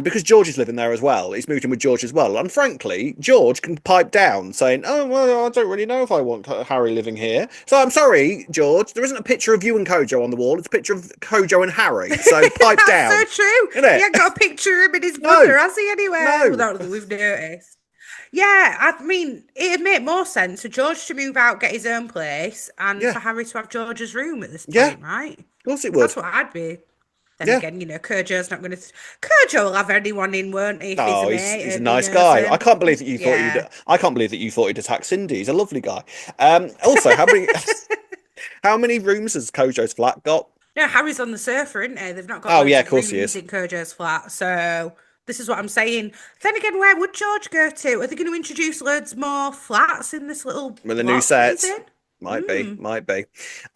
because George is living there as well, he's moved in with George as well. And frankly, George can pipe down saying, "Oh, well, I don't really know if I want Harry living here. So I'm sorry, George, there isn't a picture of you and Kojo on the wall. It's a picture of Kojo and Harry. So pipe That's so down." true. Isn't He it? ain't got a picture of him and his No, brother, has he, anywhere? Well, no. not that we've noticed. Yeah, I mean, it'd make more sense for George to move out, get his own place, and Yeah, for Harry to have George's room at this yeah, point, right? of course it would. That's what I'd be. Then Yeah. again, Kurjo's not going to. Kurjo will have anyone in, won't he, if he's a Oh, mate he's a and he nice knows guy. I him? can't believe that you thought he'd. Yeah. I can't believe that you thought he'd attack Cindy. He's a lovely guy. Also, how many how many rooms has Kojo's flat got? No, Harry's on the sofa, isn't he? They've not got Oh yeah, loads of of course he rooms is. in Kurjo's flat. So this is what I'm saying. Then again, where would George go to? Are they going to introduce loads more flats in this little With the new block that he's sets. in? Might be, Hmm. might be.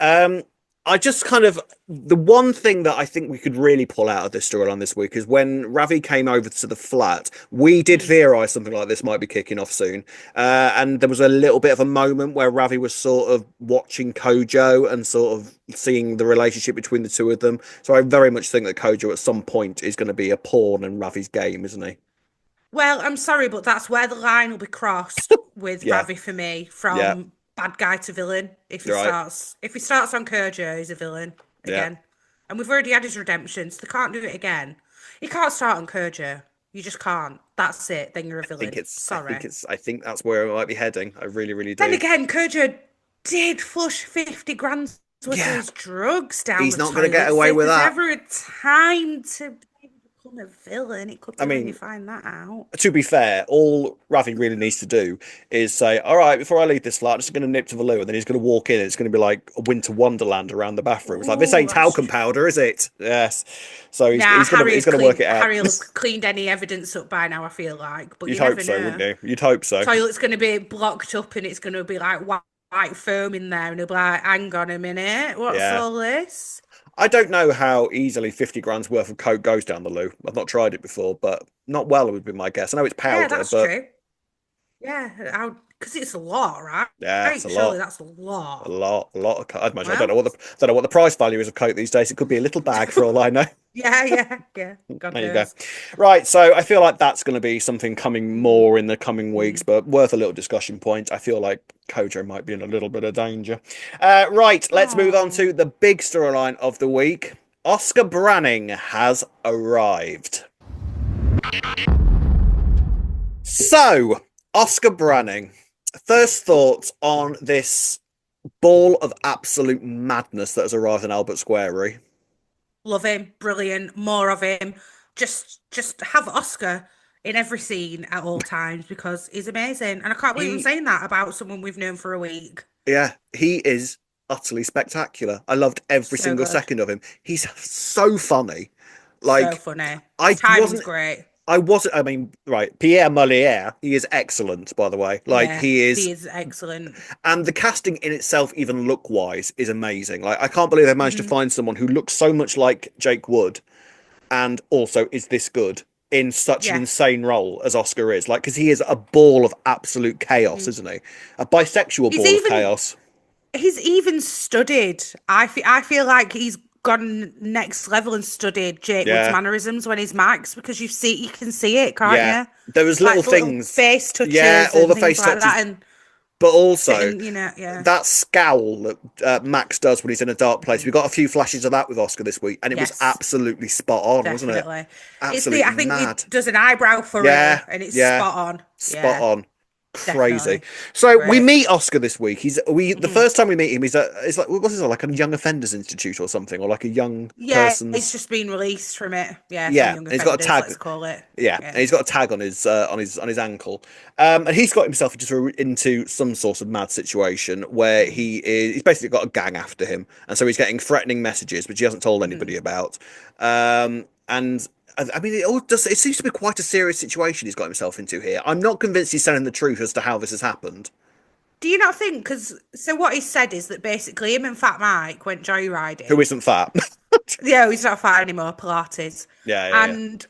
Um, I just kind of the one thing that I think we could really pull out of this storyline this week is when Ravi came over to the flat, we did Mm. theorize something like this might be kicking off soon. And there was a little bit of a moment where Ravi was sort of watching Kojo and sort of seeing the relationship between the two of them. So I very much think that Kojo at some point is going to be a pawn in Ravi's game, isn't he? Well, I'm sorry, but that's where the line will be crossed with Yeah, Ravi for me, yeah, from bad guy to villain. you're right. If he starts on Kurjo, he's a villain Yeah. again. And we've already had his redemption, so they can't do it again. You can't start on Kurjo. You just can't. That's it. Then you're a villain. Sorry. I think that's where it might be heading. I really, really Then do. again, Kurjo did flush 50 grand's worth of Yeah, his drugs down he's the not going to get toilet. So away if with there's that. ever a time to a villain. It could I be when you mean, find that out. to be fair, all Ravi really needs to do is say, "All right, before I leave this flat, I'm just going to nip to the loo," and then he's going to walk in. And it's going to be like a winter wonderland around the bathroom. It's like this Oh, ain't that's talcum powder, is true. it? Yes. So Nah, he's gonna work it out. Harry will have cleaned any evidence up by now, I feel like. But You'd you hope never so, wouldn't know. you? You'd hope so. Toilet's going to be blocked up and it's going to be like white foam in there. And he'll be like, hang on a minute, what's Yeah. all this? I don't know how easily 50 grand's worth of coke goes down the loo. I've not tried it before, but not well would be my guess. I know it's Yeah, powder, that's but true. Yeah, because it's a lot, right? yeah, it's Right, a surely lot. that's a A lot. lot, a lot of coke. I'd imagine. I Well, don't know what the price value is of coke these days. It could be a little bag for all I know. yeah. God There you go. knows. Right, so I feel like that's going to be something coming Mm, more in the coming weeks, mm. but worth a little discussion point. I feel like Kojo might be in a little bit of danger. Right, let's move on Oh, to the big storyline of the week. Oscar Branning has arrived. So, Oscar Branning, first thoughts on this ball of absolute madness that has arrived in Albert Square, Ree? love him, brilliant, more of him. Just have Oscar in every scene at all times because he's amazing. And I can't believe I'm He, saying that about someone we've known for a week. yeah, he is utterly spectacular. I loved every So single good. second of him. He's so funny. So Like, funny. His I timing's wasn't, great. I mean, right, Pierre Molière, he is excellent, by the way. Like, Yeah, he is, he is excellent. and the casting in itself, even look wise, is amazing. Like, I can't believe they managed to Hmm. find someone who looks so much like Jake Wood and also is this good in such an Yeah. insane role as Oscar is. Like, because he is a ball of absolute chaos, Mm. isn't he? A bisexual He's ball of even chaos. he's even studied. I feel like he's gone next level and studied Jake Wood's Yeah, mannerisms when he's Max because you can see it, can't yeah. you? There was little Like the little things. face Yeah, touches all and the things face like touches, that, and but also sitting, yeah. that scowl that Max does when he's in a dark place. We Mm. got a few flashes of that with Oscar this week, and it was Yes, absolutely spot on, wasn't it? definitely. Absolutely I think he mad. does an eyebrow Yeah, furrow and it's yeah, spot on. spot Yeah, on. Crazy. definitely. So we Great. meet Oscar this week. The Mhm. first time we meet him, it's like what's it like a young offenders institute or something, or like a young Yeah, he's person's. just been released from it. Yeah, from Yeah, young and he's got a offenders, tag. let's call it. Yeah, and Yeah. he's got a tag on his ankle, and he's got himself into some sort of mad situation where Mm. he's basically got a gang after him, and so he's getting threatening messages, which he hasn't told Mhm. anybody about. And I mean, it seems to be quite a serious situation he's got himself into here. I'm not convinced he's telling the truth as to how this has happened. Do you not think? Because so what he said is that basically him and Fat Mike went Who joyriding. isn't fat? Yeah, he's not fat anymore, Pilates, Yeah, yeah, yeah. and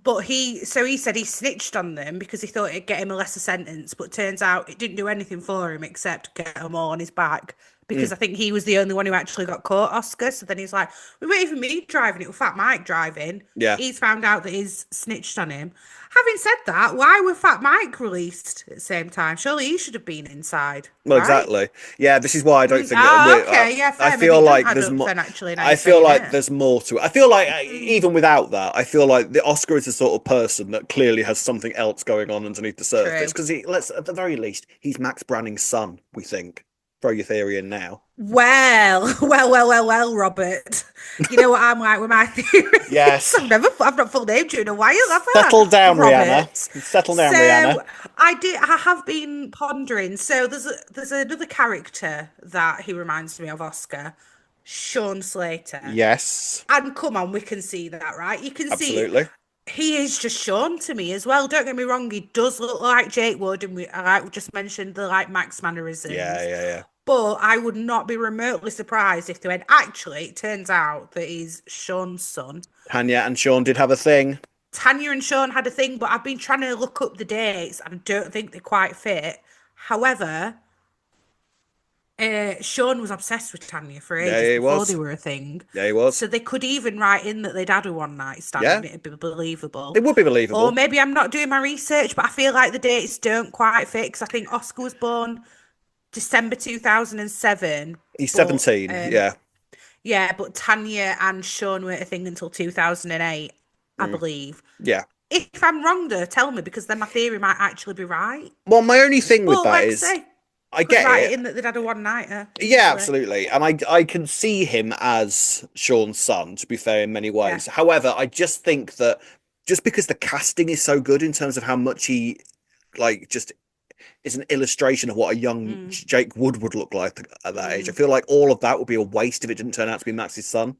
but he said he snitched on them because he thought it'd get him a lesser sentence, but turns out it didn't do anything for him except get him all on his back because Mm, I think he was the only one who actually got caught, Oscar. So then he's like, we weren't even me driving, it was Fat Mike driving. yeah. He's found out that he's snitched on him. Having said that, why were Fat Mike released at the same time? Surely he should have been inside, Well, right? exactly. Yeah, this is why I don't think Okay, yeah, I fair. Maybe feel it doesn't like add there's up more. then, actually, now I you're feel saying like it. there's more to it. I feel like Mm, even without that, I feel like the Oscar is the sort of person that clearly has something else going on underneath the surface. true. Because let's at the very least, he's Max Branning's son. We think. Throw your theory in now. Well, Robert. You know what I'm like with my theories. Yes. I've not full named you in a while, have Settle I? down, Rihanna. Robert. Settle down, Rihanna. So I have been pondering. So there's another character that he reminds me of, Oscar, Sean Slater. Yes. And come on, we can see that, right? You can see Absolutely. he is just Sean to me as well. Don't get me wrong, he does look like Jake Wood, and like we just mentioned the like Max Yeah, mannerisms. yeah, yeah. But I would not be remotely surprised if they went, actually, it turns out that he's Sean's son. Tanya and Sean did have a thing. Tanya and Sean had a thing, but I've been trying to look up the dates and I don't think they quite fit. However, Sean was obsessed with Tanya for Yeah, ages he before they was. were a thing. Yeah, he was. So they could even write in that they'd had a one night stand Yeah, and it'd be believable. it would be Or believable. maybe I'm not doing my research, but I feel like the dates don't quite fit because I think Oscar was born December 2007, He's but 17. Yeah. yeah, but Tanya and Sean weren't a thing until 2008, I Mm, believe. yeah. If I'm wrong, though, tell me because then my theory might actually be right. Well, my only thing with But that like I is say, I Could get write it. it in that they'd had a one-nighter Yeah, easily. absolutely. And I can see him as Sean's son, to be fair, in many Yeah. ways. However, I just think that just because the casting is so good in terms of how much he like just is an illustration of what a young Mm, Jake Wood would look like at that age. I mm. feel like all of that would be a waste if it didn't turn out to be Max's son.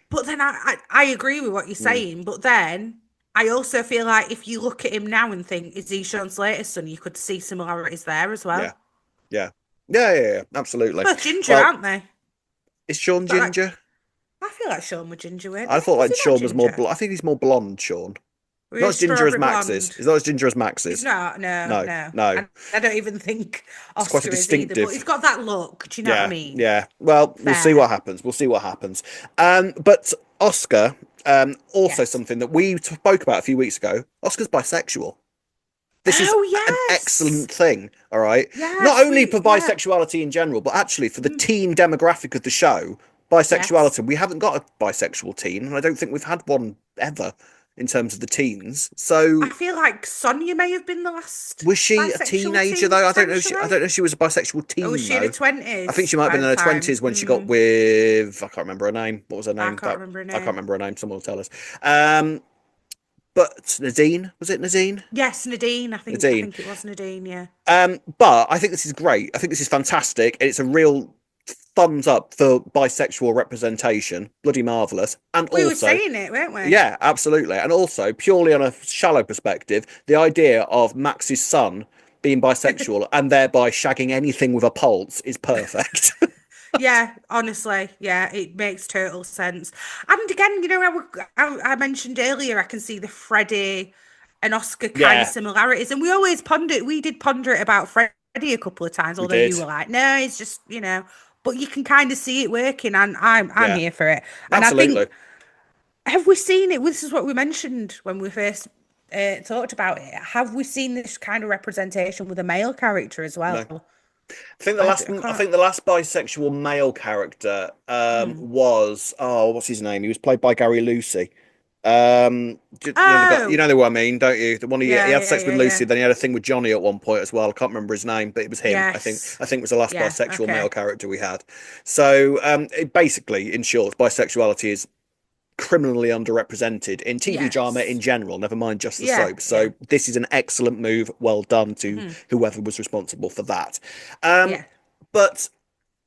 But then I agree with what you're Mm, saying. But then I also feel like if you look at him now and think, is he Sean Slater's son? You could see similarities there as yeah, well. yeah, yeah, absolutely. Both ginger, Well, aren't they? is Sean Got like, ginger? I feel like Sean was ginger, weren't I they? thought Was like he not Sean was more. ginger? I think he's more blonde. Sean, Or not he as ginger as strawberry Max's. blonde? He's not as ginger as He's Max's. not. No, No, no. no. And I don't even think It's quite a Oscar is either. But he's distinctive. got that look. Do you know what I Yeah, mean? yeah. Well, we'll see Fair. what happens. We'll see what happens. But Oscar, also Yes. something that we spoke about a few weeks ago. Oscar's bisexual. This is Oh an yes. excellent thing, all right? Not Yes. only for Yeah. bisexuality in general, but actually for the Mm, teen demographic of the show, yes. bisexuality. We haven't got a bisexual teen, and I don't think we've had one ever in terms of the teens. I So feel like Sonia may have been the last was she a bisexual teenager teen though? I don't know. I potentially. don't know if she was a bisexual Or was teen she in her though. I think she twenties might have by been in the her time? twenties when she got with. I can't remember her name. What was her I name? can't remember her I can't name. remember her name. Someone will tell us. Um, but Nadine, was it Nadine? Yes, Nadine. I Nadine. think it was Nadine. Yeah. But I think this is great. I think this is fantastic. It's a real thumbs up for bisexual representation. Bloody marvelous. And We were also, saying it, weren't we? yeah, absolutely. And also, purely on a shallow perspective, the idea of Max's son being bisexual and thereby shagging anything with a pulse is perfect. Yeah, honestly, yeah, it makes total sense. And again, I mentioned earlier, I can see the Freddie and Oscar kind of Yeah, similarities, and we did ponder it about Freddie a couple of times, we although you did. were like, no, it's just, but you can kind of see it working, and I'm Yeah, here for it. And I absolutely. think, have we seen it? This is what we mentioned when we first talked about it. Have we seen this kind of representation with a male character as No. well? I I can't. think the last bisexual male character Hmm. was what's his name? He was played by Gary Lucy. You know the guy, you Oh, know who I mean, don't you? The one he yeah, had yeah, sex with yeah, Lucy, yeah. then he had a thing with Johnny at one point as well. I can't remember his name, but it was him. Yes. I think it was the last Yeah. bisexual male Okay. character we had. So basically, in short, bisexuality is criminally underrepresented in TV drama in Yes. general, never mind just the Yeah. soap. Yeah. So this is an excellent move. Well done to Hmm. whoever was responsible for that. Um, Yeah. but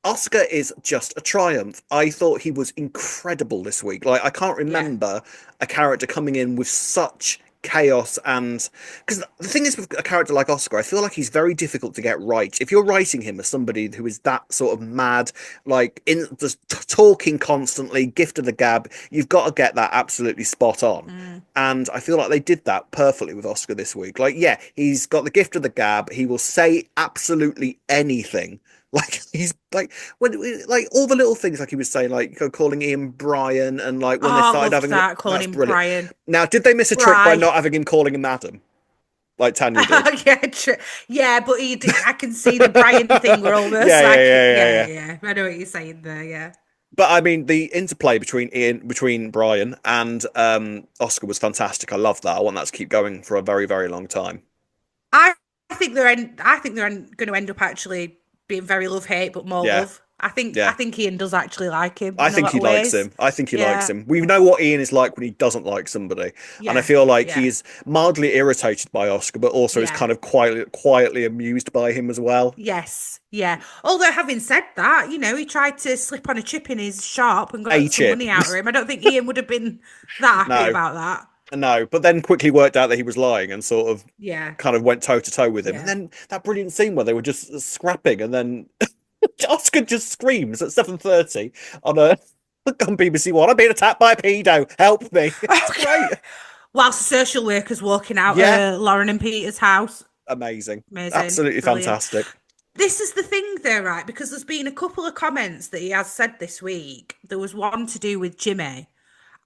Oscar is just a triumph. I thought he was incredible this week. Like I can't Yeah. remember a character coming in with such chaos and because the thing is with a character like Oscar, I feel like he's very difficult to get right. If you're writing him as somebody who is that sort of mad, like in just talking constantly, gift of the gab, you've got to get that absolutely spot on. Mm. And I feel like they did that perfectly with Oscar this week. Like, yeah, he's got the gift of the gab. He will say absolutely anything. Like he's like like all the little things like he was saying, like calling Ian Brian, and like when they Oh, started loved having that, calling that's him brilliant. Brian. Now, did they miss a trick by Bry. not having him calling him Adam, like Tanya did? Yeah, yeah, but I can see the Brian thing. We're almost like, yeah, Yeah. yeah. I know what you're saying there. Yeah. But I mean, the interplay between Brian and Oscar was fantastic. I love that. I want that to keep going for a very, very long time. I I think they're going to end up actually being very love hate, but more Yeah, love. I yeah. think Ian does actually like him I in a think lot he of likes ways. him. I think he likes Yeah, him. We know what Ian is like when he doesn't like somebody, and I yeah, feel like yeah, he's mildly irritated by Oscar, but also is yeah. kind of quietly amused by him as well. Yes, yeah. Although having said that, he tried to slip on a chip in his shop and A got some chip, money out of him. I don't think Ian would have been that happy no, about that. no, but then quickly worked out that he was lying and sort of Yeah, kind of went toe to toe with him. And yeah. then that brilliant scene where they were just scrapping, and then Oscar just screams at 7:30 on a on BBC One. I'm being attacked by a pedo. Help me! It's great. Whilst the social worker's walking out Yeah, Lauren and Peter's house. amazing, Amazing, absolutely brilliant. fantastic. This is the thing, though, right? Because there's been a couple of comments that he has said this week. There was one to do with Jimmy,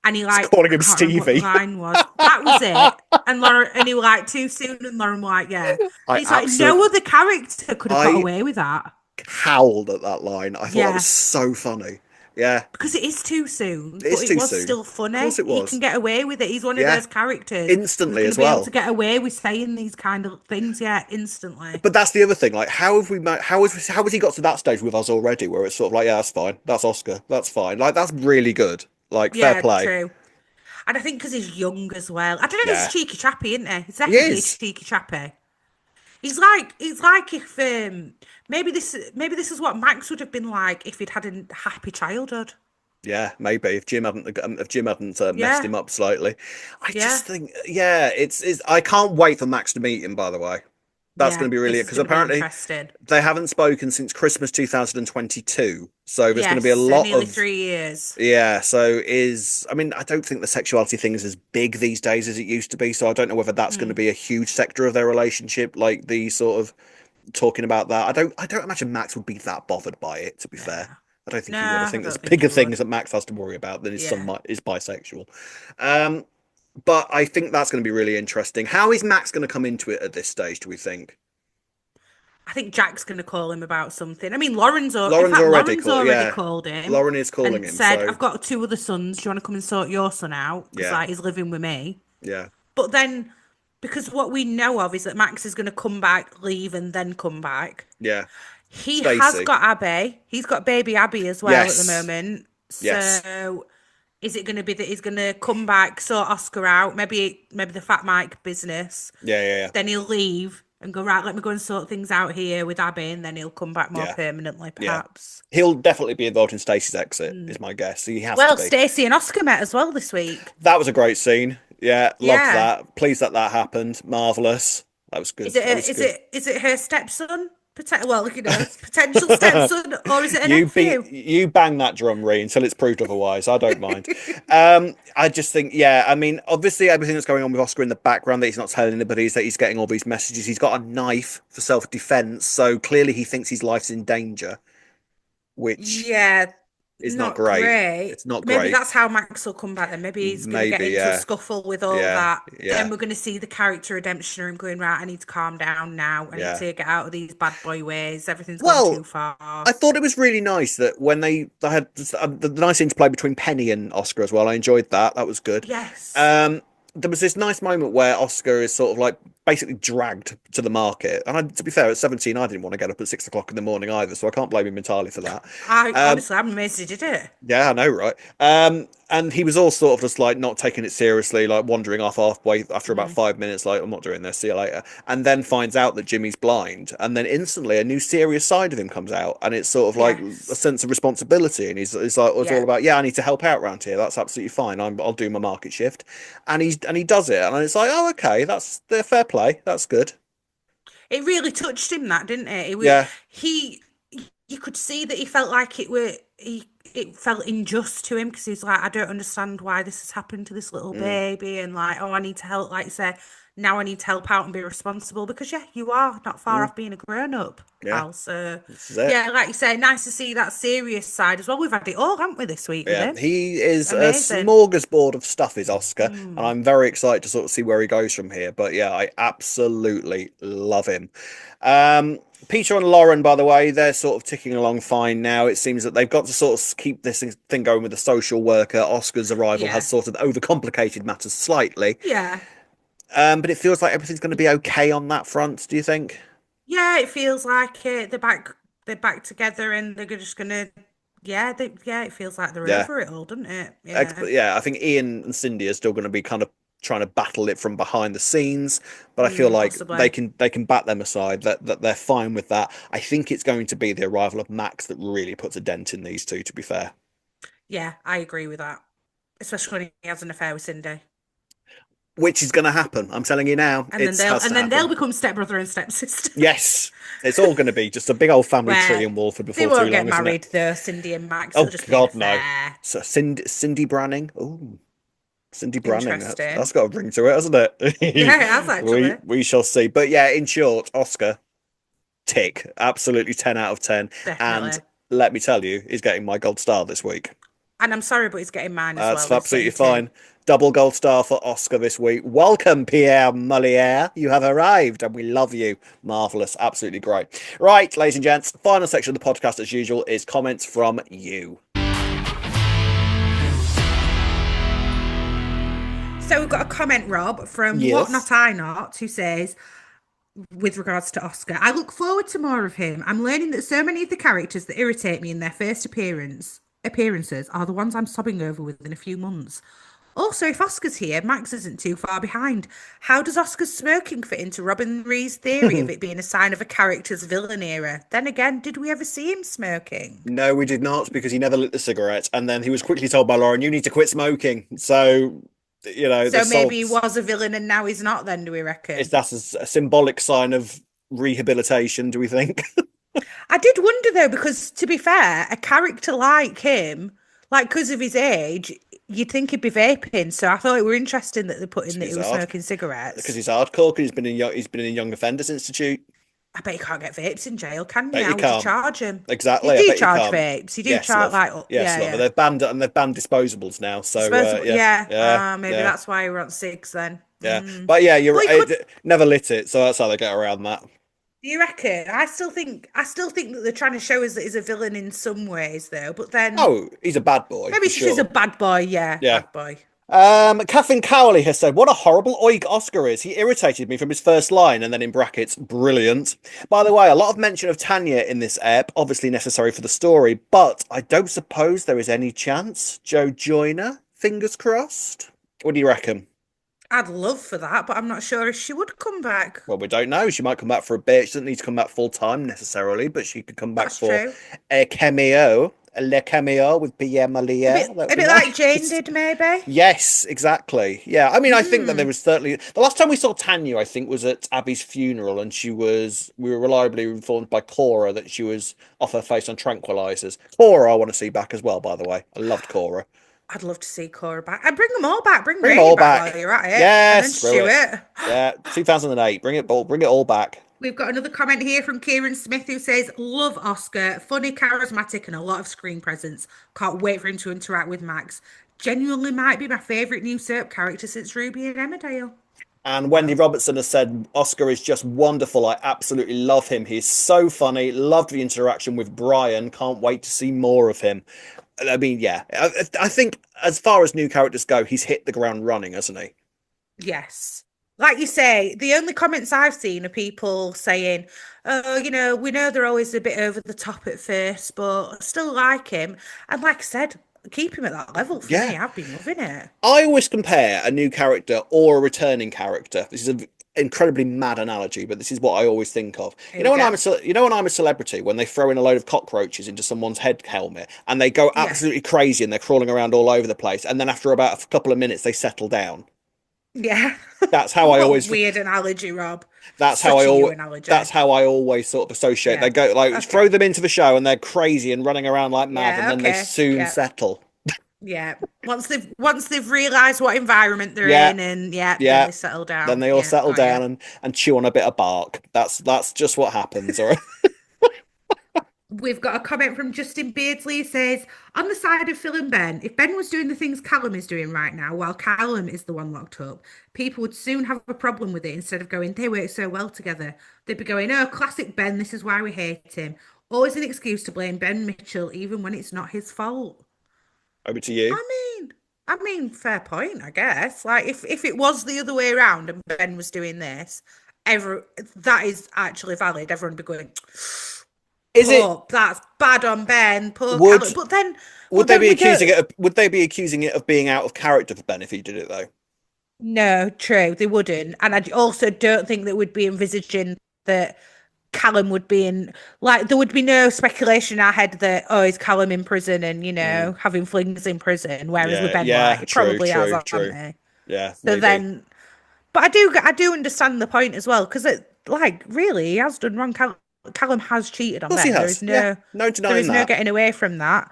and he It's like calling I him can't remember what the Stevie. line was. That was it. And Lauren and he was like too soon, and Lauren was like, yeah. I It's like no absolutely other character could have got I away with that. howled at that line. I thought that was Yeah. so funny. Yeah, Because it is too soon, but it's it too was soon. still Of course funny. it He was. can get away with it. He's one of Yeah, those characters who's instantly going to as be able to well. get away with saying these kind of things, yeah, instantly. But that's the other thing. Like, how has he got to that stage with us already? Where it's sort of like, yeah, that's fine. That's Oscar. That's fine. Like, that's really good. Like, fair Yeah, play. true. And I think because he's young as well. I don't know, he's Yeah, cheeky chappy, isn't he? He's he definitely a is. cheeky chappy. He's like if maybe this is what Max would have been like if he'd had a happy childhood. Yeah, maybe if Jim hadn't messed Yeah, him up slightly. I yeah, just think, yeah, it's. I can't wait for Max to meet him. By the way, that's yeah. going to be really This is because going to be apparently interesting. they haven't spoken since Christmas 2022. So there's going to be a Yes, so lot nearly of. 3 years. Yeah, so I mean, I don't think the sexuality thing is as big these days as it used to be, so I don't know whether that's going to Mm, be a huge sector of their relationship, like the sort of talking about that. I don't imagine Max would be that bothered by it, to be no, fair. I don't think no, he would. I I think there's don't think he bigger would. things that Max has to worry about than his son Yeah, is bisexual. Um, but I think that's going to be really interesting. How is Max going to come into it at this stage, do we think? I think Jack's going to call him about something. I mean, in Lauren's fact, already Lauren's called, already yeah. called him Lauren is calling and him, said, so "I've got two other sons. Do you want to come and sort your son out? Because yeah, like he's living with me." yeah, But then, because what we know of is that Max is going to come back, leave, and then come back. yeah. He has Stacey. got Abby. He's got baby Abby as well at the Yes, moment. yes. So, is it going to be that he's going to come back, sort Oscar out? Maybe the Fat Mike business. Yeah, yeah, yeah. Then he'll leave and go, right, let me go and sort things out here with Abby, and then he'll come back more Yeah, permanently, yeah. perhaps. He'll definitely be involved in Stacey's exit, is my guess. He has to Well, be. Stacey and Oscar met as well this week. That was a great scene. Yeah, loved Yeah. that. Pleased that that happened. Marvelous. That was good. Is it That was is good. it is it her stepson? Well, potential stepson, or is it a nephew? You bang that drum, Ree, until it's proved otherwise. I don't mind. I just think, yeah, I mean, obviously everything that's going on with Oscar in the background that he's not telling anybody is that he's getting all these messages. He's got a knife for self-defense, so clearly he thinks his life's in danger, which Yeah, is not not great. great. It's not Maybe great. that's how Max will come back then. Maybe he's going to get Maybe, into a yeah. scuffle with all Yeah, that. Then yeah, we're going to see the character redemption of him going, right, I need to calm down now. I need yeah. to get out of these bad boy ways. Everything's gone Well, too far. I thought it was really nice that when they had the nice interplay between Penny and Oscar as well. I enjoyed that. That was good. Yes. Um, there was this nice moment where Oscar is sort of like basically dragged to the market. And to be fair, at 17, I didn't want to get up at 6 o'clock in the morning either, so I can't blame him entirely for that. I Um, honestly, I'm amazed he did it. yeah, I know, right? And he was all sort of just like not taking it seriously, like wandering off halfway after about Mm, 5 minutes, like, I'm not doing this, see you later. And then finds out that Jimmy's blind. And then instantly a new serious side of him comes out. And it's sort of like a yes. sense of responsibility. And he's like, it's all Yeah. about, yeah, I need to help out around here. That's absolutely fine. I'll do my market shift. And he does it. And it's like, oh, okay, that's the fair play. That's good. It really touched him, that, didn't it? Yeah. He, you could see that he felt like it felt unjust to him because he's like, I don't understand why this has happened to this little Mm, baby, and like, oh, I need to help, like you say, now I need to help out and be responsible because yeah, you are not far mm, off being a grown up, yeah. pal. So This is it. yeah, like you say, nice to see that serious side as well. We've had it all, haven't we, this week with Yeah, him? he is a Amazing. smorgasbord of stuff, is Oscar, and Mm. I'm very excited to sort of see where he goes from here. But yeah, I absolutely love him. Peter and Lauren, by the way, they're sort of ticking along fine now. It seems that they've got to sort of keep this thing going with the social worker. Oscar's arrival has Yeah. sort of overcomplicated matters slightly, Yeah. but it feels like everything's going to be okay on that front. Do you think? Yeah, it feels like it. They're back together and they're just gonna yeah, it feels like they're Yeah. over it all, doesn't it? Yeah. Yeah, I think Ian and Cindy are still going to be kind of trying to battle it from behind the scenes, but I feel like they Possibly. can bat them aside. That they're fine with that. I think it's going to be the arrival of Max that really puts a dent in these two. To be fair, Yeah, I agree with that. Especially when he has an affair with Cindy. which is going to happen. I'm telling you now, And then it they'll has and to then they'll happen. become stepbrother and stepsister. Yes, it's all going to be just a big old family tree Well, in Walford they before too won't get long, isn't it? married though, Cindy and Max. It'll Oh just be an God, no. affair. So Cindy Branning. Oh, Cindy Branning. That's Interesting. got a ring to it, hasn't it? Yeah, it has actually. We shall see. But yeah, in short, Oscar. Tick. Absolutely 10 out of 10. And Definitely. let me tell you, he's getting my gold star this week. And I'm sorry, but he's getting mine as well. That's He's absolutely getting two. fine. Double gold star for Oscar this week. Welcome, Pierre Moliere. You have arrived and we love you. Marvellous. Absolutely great. Right, ladies and gents, final section of the podcast, as usual, is comments from you. we've got a comment, Rob, from What Yes. Not I Not, who says, with regards to Oscar, I look forward to more of him. I'm learning that so many of the characters that irritate me in their first appearances are the ones I'm sobbing over within a few months. Also, if Oscar's here, Max isn't too far behind. How does Oscar's smoking fit into Robin Ree's theory of it being a sign of a character's villain era? Then again, did we ever see him smoking? No, we did not because he never lit the cigarette, and then he was quickly told by Lauren, "You need to quit smoking." So, So this maybe he solves. was a villain and now he's not, then, do we Is reckon? that a symbolic sign of rehabilitation? Do we think? I did wonder though, because to be fair, a character like him, like because of his age, you'd think he'd be vaping. So I thought it were interesting that they put in that he He's was hard smoking because cigarettes. he's hardcore. Because he's been in Young Offenders Institute. I bet you can't get vapes in jail, can you? Bet you How would you can't. charge him? You Exactly. I do bet you charge can't. vapes. You do Yes, charge love. like, oh, Yes, yeah, love. And yeah. they've banned disposables now. So Disposable. yeah, Yeah. yeah, Maybe yeah, that's why we're on six then. yeah. But yeah, you're Well, he right. could. It never lit it, so that's how they get around that. Do you reckon? I still think that they're trying to show us that he's a villain in some ways, though. But then Oh, he's a bad boy maybe for it's just he's a sure. bad boy. Yeah, Yeah. bad boy. Kathleen Cowley has said, "What a horrible oig Oscar is. He irritated me from his first line," and then in brackets, brilliant. By the way, a lot of mention of Tanya in this ep, obviously necessary for the story, but I don't suppose there is any chance Joe Joyner. Fingers crossed. What do you reckon? I'd love for that, but I'm not sure if she would come back. Well, we don't know. She might come back for a bit. She doesn't need to come back full time necessarily, but she could come back That's for true. a cameo, a le cameo with Pierre A Malier. bit, That would a be bit like Jane nice. did, maybe. Yes, exactly. Yeah, I mean, I think that there was certainly the last time we saw Tanya, I think, was at Abby's funeral, and we were reliably informed by Cora that she was off her face on tranquilizers. Cora, I want to see back as well, by the way. I loved Cora. I'd love to see Cora back. And bring them all back. Bring Bring them Brady all back while back. you're at it. And then Yes, screw it. Stuart. Yeah, 2008. Bring it all back. We've got another comment here from Kieran Smith who says, love Oscar, funny, charismatic, and a lot of screen presence. Can't wait for him to interact with Max. Genuinely might be my favourite new soap character since Ruby and Emmerdale. And Wendy Well, Robertson has said Oscar is just wonderful. I absolutely love him. He's so funny. Loved the interaction with Brian. Can't wait to see more of him. I mean, yeah, I think as far as new characters go, he's hit the ground running, hasn't he? yes. Like you say, the only comments I've seen are people saying, oh, we know they're always a bit over the top at first, but I still like him. And like I said, keep him at that level for Yeah. me. I've been loving it. I always compare a new character or a returning character. This is an incredibly mad analogy, but this is what I always think of. Here we go. When I'm a celebrity, when they throw in a load of cockroaches into someone's head helmet and they go Yeah. absolutely crazy and they're crawling around all over the place, and then after about a couple of minutes they settle down. Yeah. That's how I What a always weird analogy, Rob. That's how I Such a you always analogy. that's how I always sort of associate. Yeah. They go like throw Okay. them into the show and they're crazy and running around like mad, and Yeah, then they okay. soon Yeah. settle. Yeah. Once they've realised what environment they're Yeah, in and yeah, then yeah. they settle Then down. they all Yeah, settle got you. down and chew on a bit of bark. That's just what happens. All right. We've got a comment from Justin Beardsley who says, on the side of Phil and Ben, if Ben was doing the things Callum is doing right now, while Callum is the one locked up, people would soon have a problem with it instead of going, they work so well together. They'd be going, oh, classic Ben, this is why we hate him. Always an excuse to blame Ben Mitchell, even when it's not his fault. Over to you. I mean, fair point, I guess. Like if it was the other way around and Ben was doing this, that is actually valid. Everyone would be going, Is it poor, that's bad on Ben, poor would Callum. But then, would but they then be we accusing don't. it of, would they be accusing it of being out of character for Ben if he did it though? No, true, they wouldn't. And I also don't think that would be envisaging that Callum would be in, like, there would be no speculation in our head that, oh, is Callum in prison and, Mm, having flings in prison. Whereas with yeah, Ben, yeah, like, he true, probably has, true, hasn't true. he? Yeah, So maybe. then, but I do understand the point as well, because like, really, he has done wrong. Callum has cheated Of on course he Ben. has. Yeah, no There denying is no that. getting away from that.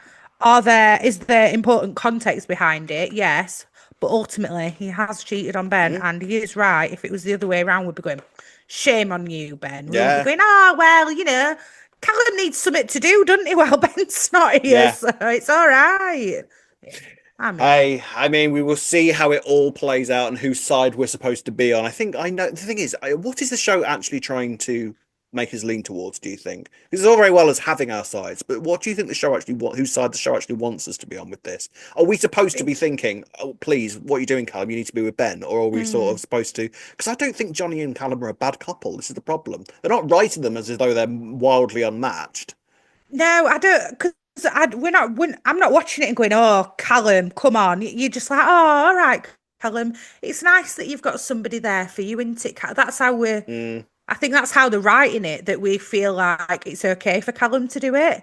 Is there important context behind it? Yes. But ultimately, he has cheated on Ben, Mm, and he is right. If it was the other way around, we'd be going, shame on you, Ben. We wouldn't be yeah, going, oh, well, Callum needs something to do, doesn't he? Well, Ben's not here, yeah. so it's all right. Yeah, I mean, I mean, we will see how it all plays out and whose side we're supposed to be on. I think I know. The thing is, what is the show actually trying to? make us lean towards, do you think? Because it's all very well as having our sides, but what do you think the show actually whose side the show actually wants us to be on with this? Are we supposed to be thinking, oh, please, what are you doing, Callum? You need to be with Ben, or are we sort of supposed to? Because I don't think Johnny and Callum are a bad couple. This is the problem. They're not writing them as though they're wildly unmatched. No, I don't, because I'm not watching it and going, oh, Callum, come on. You're just like, oh, all right, Callum. It's nice that you've got somebody there for you, isn't it? That's how Mm, I think that's how they're writing it, that we feel like it's okay for Callum to do it.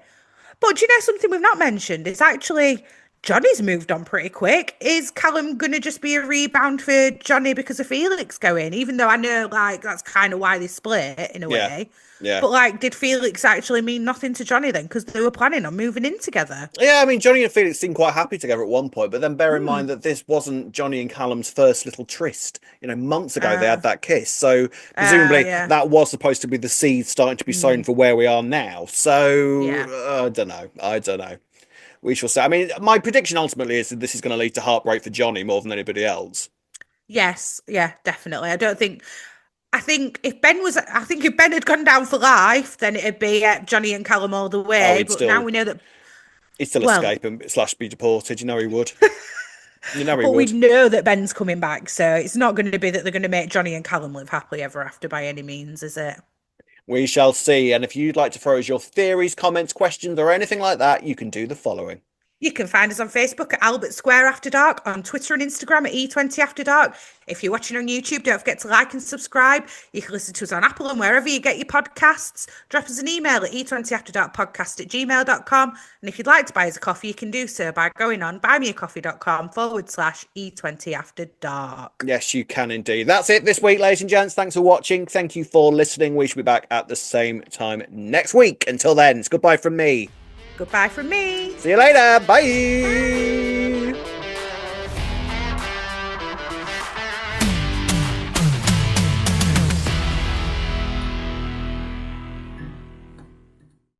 But do you know something we've not mentioned? It's actually Johnny's moved on pretty quick. Is Callum going to just be a rebound for Johnny because of Felix going? Even though I know, like, that's kind of why they split in a yeah, way. yeah. But, like, did Felix actually mean nothing to Johnny then? Because they were planning on moving in together. Yeah, I mean, Johnny and Felix seemed quite happy together at one point, but then bear in Hmm. mind that this wasn't Johnny and Callum's first little tryst. You know, months ago they Uh, had that kiss, so presumably yeah. that was supposed to be the seed starting to be sown Hmm. for where we are now. So Yeah. I don't know. I don't know. We shall see. I mean, my prediction ultimately is that this is going to lead to heartbreak for Johnny more than anybody else. Yes. Yeah, definitely. I think if Ben had gone down for life, then it'd be Johnny and Callum all the Oh, way. But now we know that, he'd still well, escape and slash be deported. You know he would. You know he but we would. know that Ben's coming back, so it's not going to be that they're going to make Johnny and Callum live happily ever after by any means, is it? We shall see. And if you'd like to throw us your theories, comments, questions, or anything like that, you can do the following. You can find us on Facebook at Albert Square After Dark, on Twitter and Instagram at E20 After Dark. If you're watching on YouTube, don't forget to like and subscribe. You can listen to us on Apple and wherever you get your podcasts. Drop us an email at e20afterdarkpodcast@gmail.com. And if you'd like to buy us a coffee, you can do so by going on buymeacoffee.com/E20 After Dark. Yes, you can indeed. That's it this week, ladies and gents. Thanks for watching. Thank you for listening. We shall be back at the same time next week. Until then, it's goodbye from me. Goodbye from me. See you later. Bye.